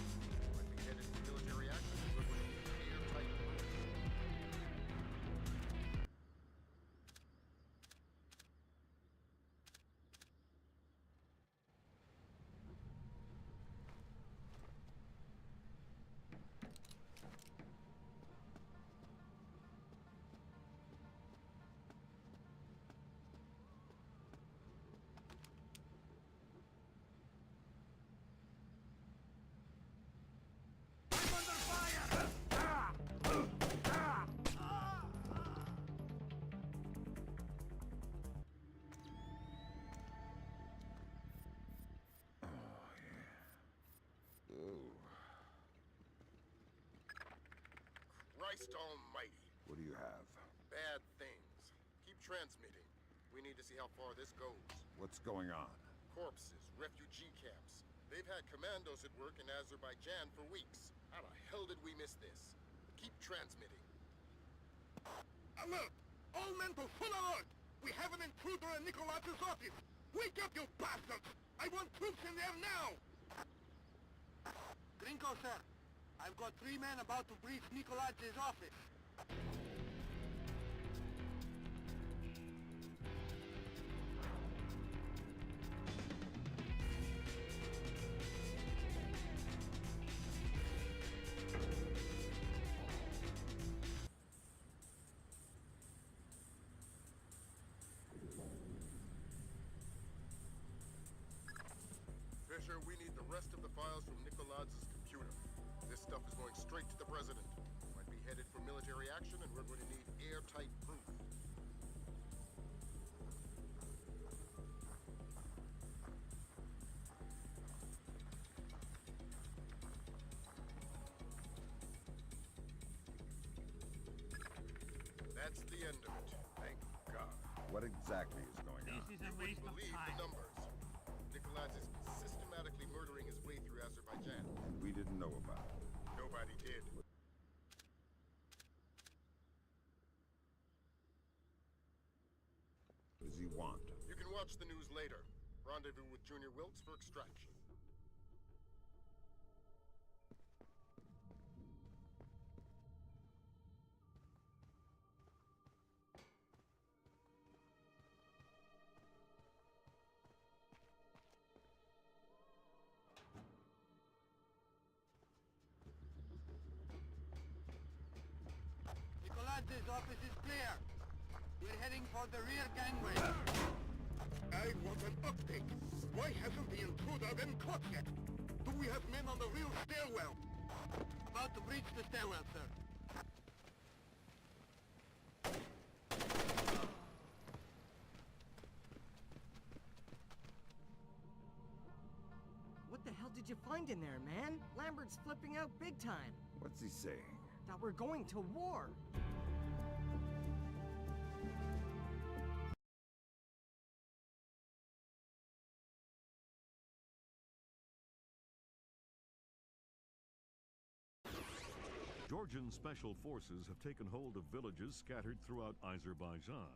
Might be headed for military action and we're going to need airtight proof. Christ almighty. What do you have? Bad things. Keep transmitting. We need to see how far this goes. What's going on? Corpses, refugee camps. They've had commandos at work in Azerbaijan for weeks. How the hell did we miss this? Keep transmitting. Alert! All men to full alert! We have an intruder in Nikolaj's office! Wake up, you bastards! I want troops in there now! Grinko, sir. I've got 3 men about to breach Nikolaj's office. Fisher, we need the rest of the files from Nikolaj's computer. This stuff is going straight to the president. Might be headed for military action and we're going to need airtight proof. That's the end of it. Thank God. What exactly is going on? This is a You waste wouldn't of believe time. the numbers. Nikolaj is systematically murdering his way through Azerbaijan. We didn't know about it. Nobody did. What does he want? You can watch the news later. Rendezvous with Junior Wilkes for extraction. Nikolaj's office is clear. We're heading for the rear gangway. I want an update. Why hasn't the intruder been caught yet? Do we have men on the real stairwell? About to breach the stairwell, sir. What the hell did you find in there, man? Lambert's flipping out big time. What's he saying? That we're going to war. Georgian special forces have taken hold of villages scattered throughout Azerbaijan.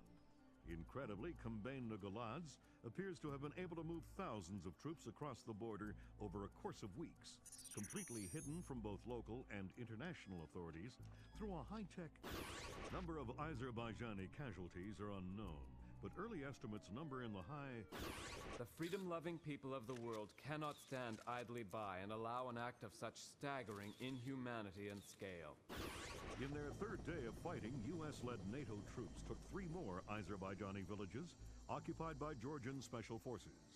Incredibly, Kambayn Nagaladze appears to have been able to move thousands of troops across the border over a course of weeks, completely hidden from both local and international authorities through a high-tech. Number of Azerbaijani casualties are unknown, but early estimates number in the high. The freedom-loving people of the world cannot stand idly by and allow an act of such staggering inhumanity and scale. In their third day of fighting, U.S.-led NATO troops took 3 more Azerbaijani villages occupied by Georgian special forces.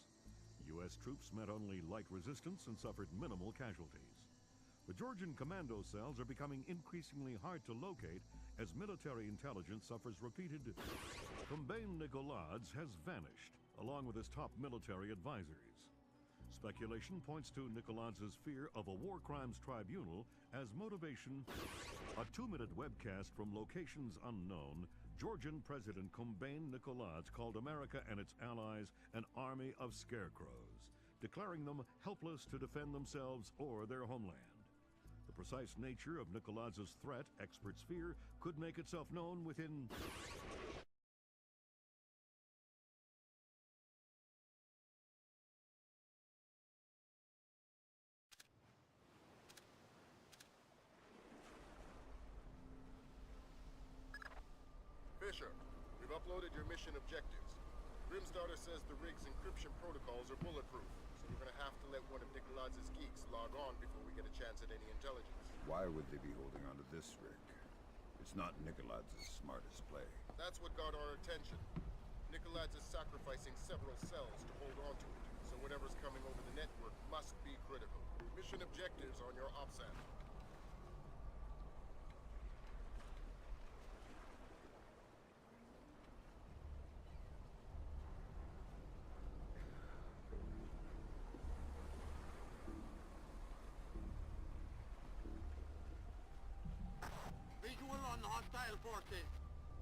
U.S. troops met only light resistance and suffered minimal casualties. The Georgian commando cells are becoming increasingly hard to locate as military intelligence suffers repeated. Kombain Nikolaadze has vanished, along with his top military advisors. Speculation points to Nikolaadze's fear of a war crimes tribunal as motivation. A 2-minute webcast from locations unknown, Georgian President Kombain Nikolaadze called America and its allies an army of scarecrows, declaring them helpless to defend themselves or their homeland. The precise nature of Nikolaadze's threat, experts fear, could make itself known within... Fisher, we've uploaded your mission objectives. Grimstarter says the rig's encryption protocols are bulletproof, so we're gonna have to let one of Nikolaadze's geeks log on before we get a chance at any intelligence. Why would they be holding onto this rig? It's not Nikolaadze's smartest play. That's what got our attention. Nikolaadze is sacrificing several cells to hold on to it, so whatever's coming over the network must be critical. Mission objectives on your OPSAT. Visual on hostile forces.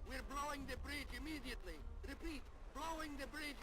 We're blowing the bridge immediately. Repeat, blowing the bridge.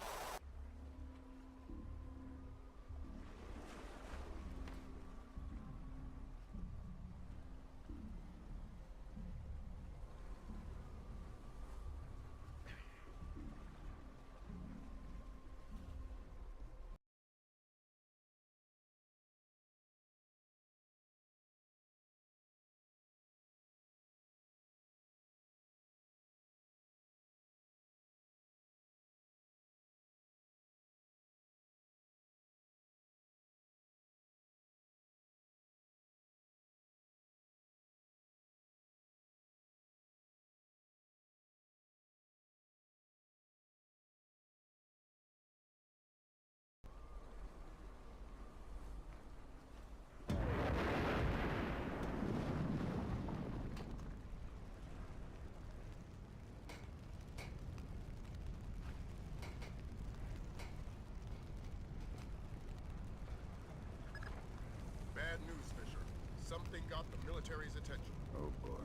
Bad news, Fisher. Something got the military's attention. Oh boy.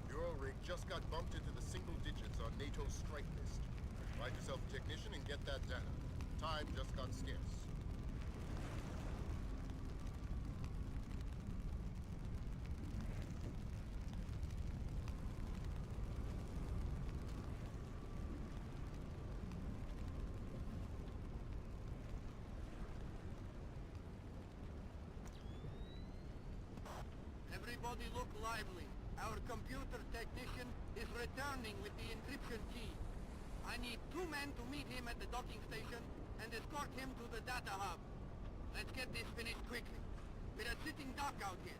Your rig just got bumped into the single digits on NATO's strike list. Find yourself a technician and get that data. Time just got scarce. Everybody look lively. Our computer technician is returning with the encryption key. I need 2 men to meet him at the docking station and escort him to the data hub. Let's get this finished quickly. We're a sitting duck out here.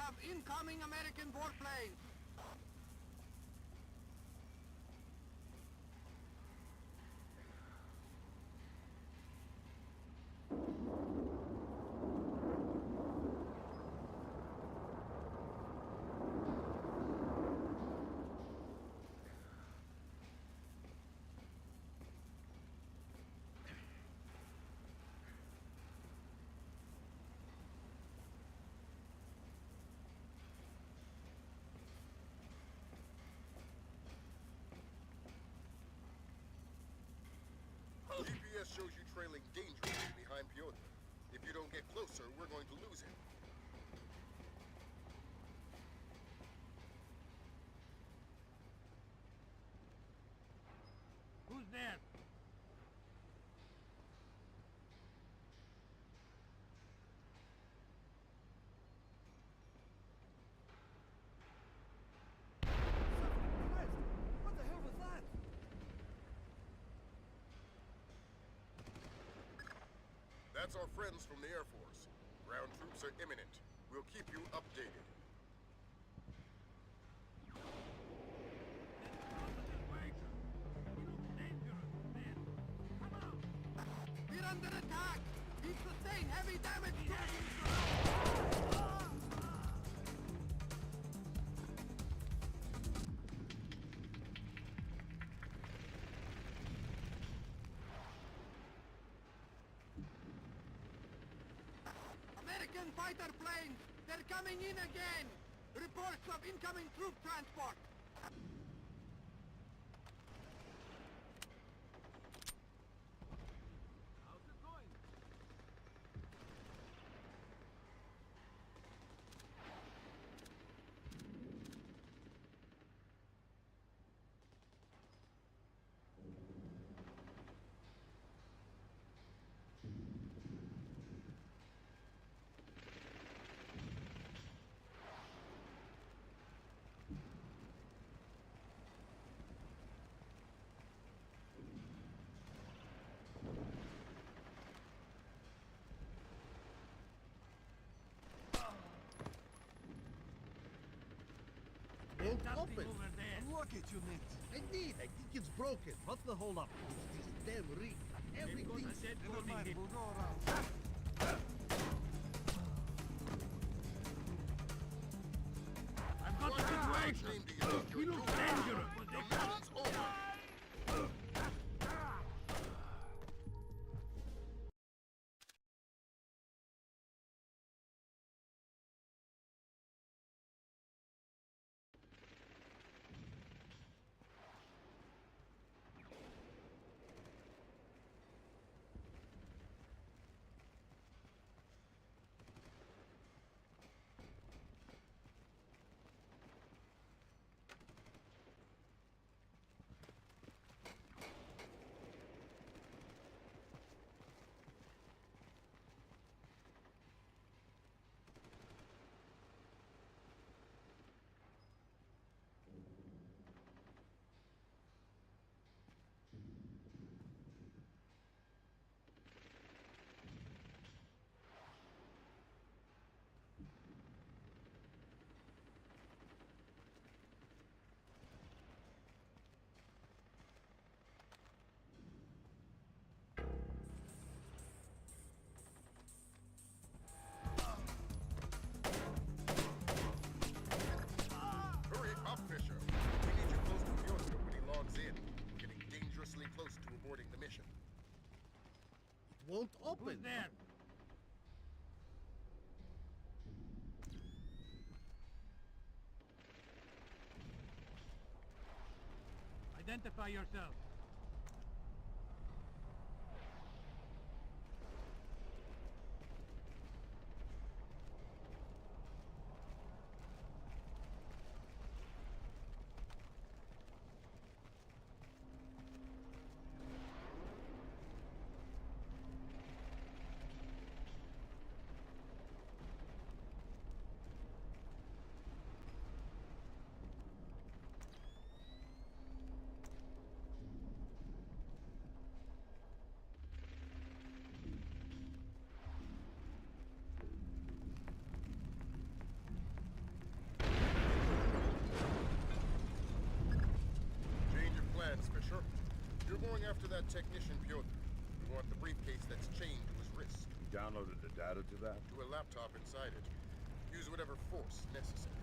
have incoming American warplanes. GPS shows you trailing dangerously behind Piotr. If you don't get closer, we're going to lose him. Who's there? What the hell was that? That's our friends from the Air Force. Ground troops are imminent. We'll keep you updated. We're under attack! We've sustained heavy damage American fighter planes! They're coming in again! Reports of incoming troop transport! Won't Something open. over there. Look at you, Nate. Indeed, I think it's broken. What's the holdup? It's this damn rig. Everything's... Never mind, we'll go around. I've got the situation. We look dangerous. The mission's over. Won't open. Who's there? Identify yourself. after that technician, Pyotr. We want the briefcase that's chained to his wrist. You downloaded the data to that? To a laptop inside it. Use whatever force necessary.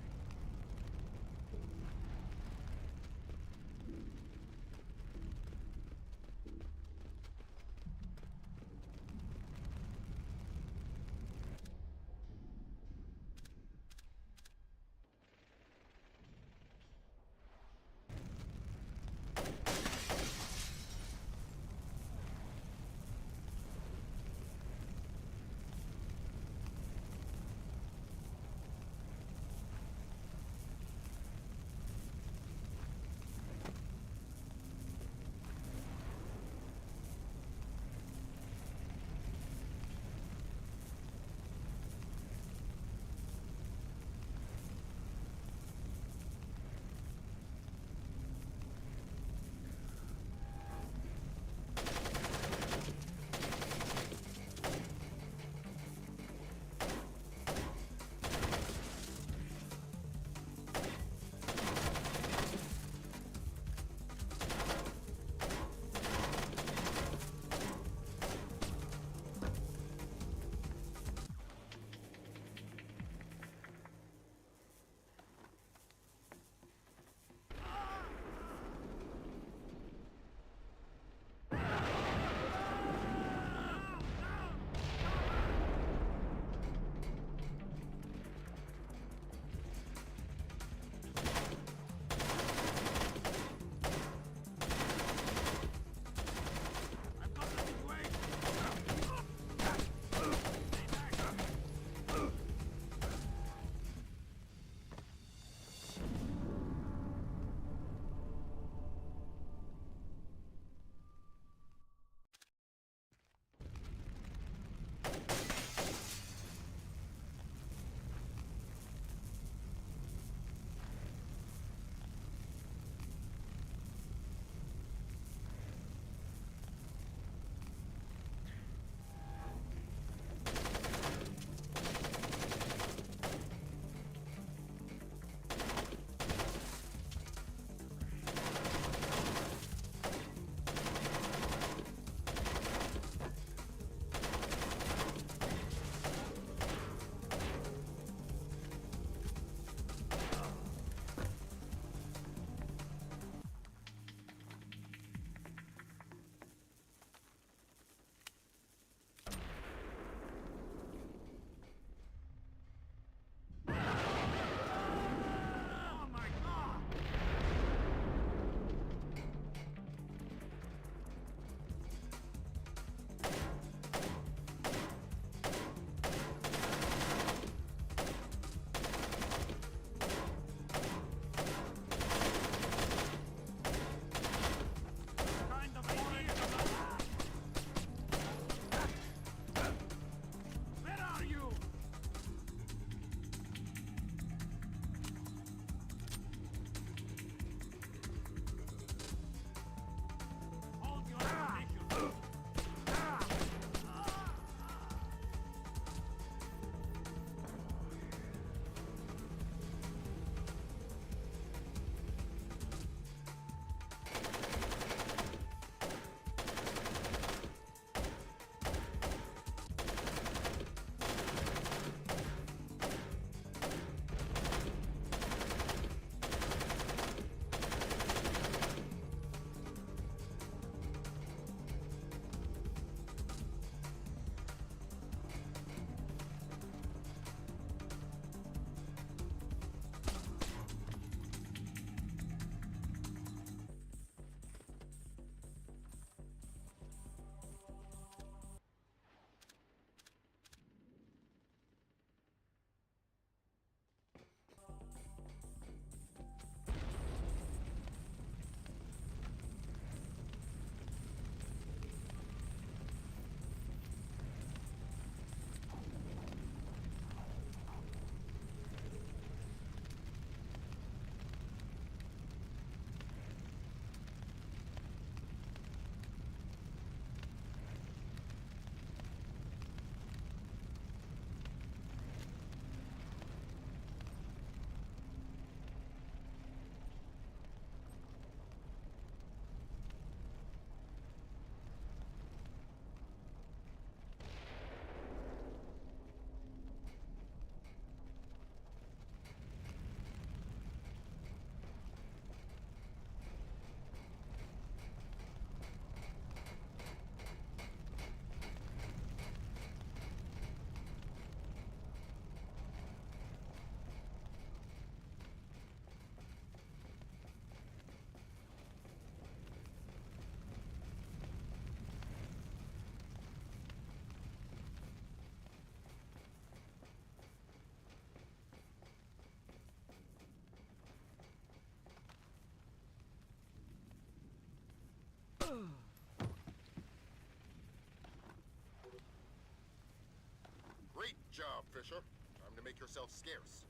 job, Fisher. Time to make yourself scarce.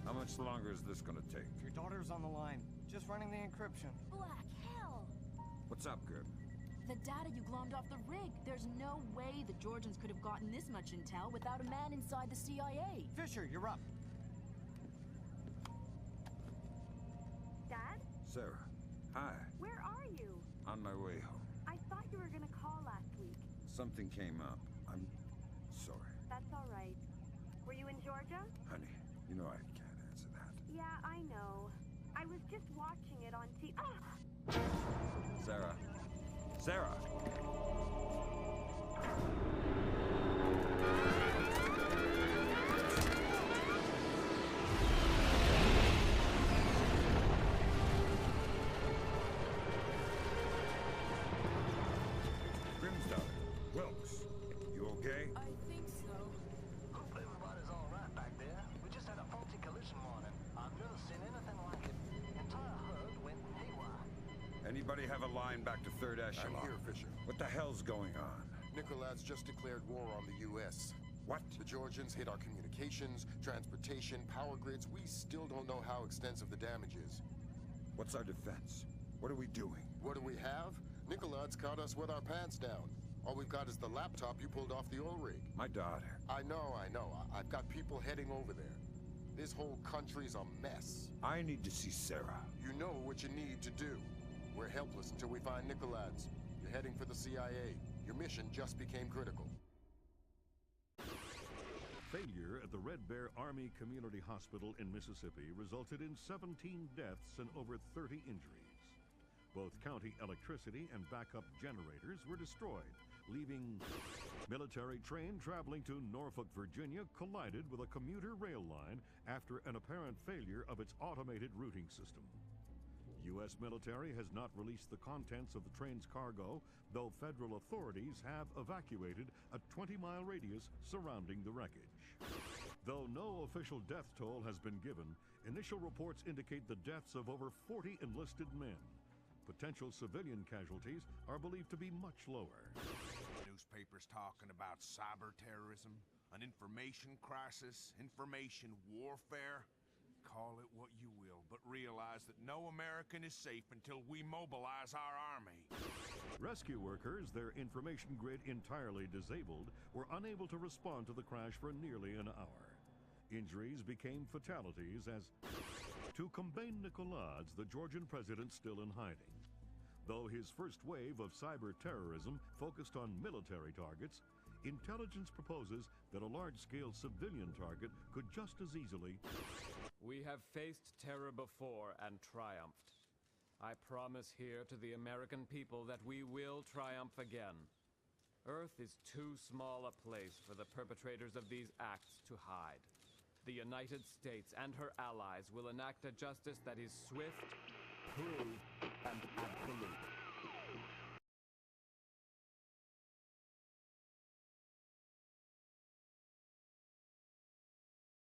How much longer is this gonna take? Your daughter's on the line. Just running the encryption. Black hell! What's up, Grim? The data you glommed off the rig. There's no way the Georgians could have gotten this much intel without a man inside the CIA. Fisher, you're up. Dad? Sarah. Hi. Where are you? On my way home. I thought you were gonna call last week. Something came up. I'm sorry. That's all right. Were you in Georgia? Honey, you know I can't answer that. Yeah, I know. I was just watching it on TV. Ah! Sarah. Sarah! Grim's daughter. Wilkes. You okay? I think so. Hope everybody's all right back there. We just had a faulty collision warning. I've never seen anything like it. Entire herd went haywire. Anybody have a line back to third echelon? I'm here, Fisher. What the hell's going on? Nicolad's just declared war on the U.S. What? The Georgians hit our communications, transportation, power grids. We still don't know how extensive the damage is. What's our defense? What are we doing? What do we have? Nicolad's caught us with our pants down. All we've got is the laptop you pulled off the oil rig. My daughter. I know. I've got people heading over there. This whole country's a mess. I need to see Sarah. You know what you need to do. We're helpless until we find Nicolad's. You're heading for the CIA. Your mission just became critical. Failure at the Red Bear Army Community Hospital in Mississippi resulted in 17 deaths and over 30 injuries. Both county electricity and backup generators were destroyed, leaving military train traveling to Norfolk, Virginia collided with a commuter rail line after an apparent failure of its automated routing system. U.S. military has not released the contents of the train's cargo, though federal authorities have evacuated a 20-mile radius surrounding the wreckage. Though no official death toll has been given, initial reports indicate the deaths of over 40 enlisted men. Potential civilian casualties are believed to be much lower. Newspapers talking about cyber terrorism, an information crisis, information warfare. Call it what you will, but realize that no American is safe until we mobilize our army. Rescue workers, their information grid entirely disabled, were unable to respond to the crash for nearly an hour. Injuries became fatalities as, to combat Nicolad's, the Georgian president still in hiding. Though his first wave of cyber terrorism focused on military targets, intelligence proposes that a large-scale civilian target could just as easily... We have faced terror before and triumphed. I promise here to the American people that we will triumph again. Earth is too small a place for the perpetrators of these acts to hide. The United States and her allies will enact a justice that is swift, true, and absolute.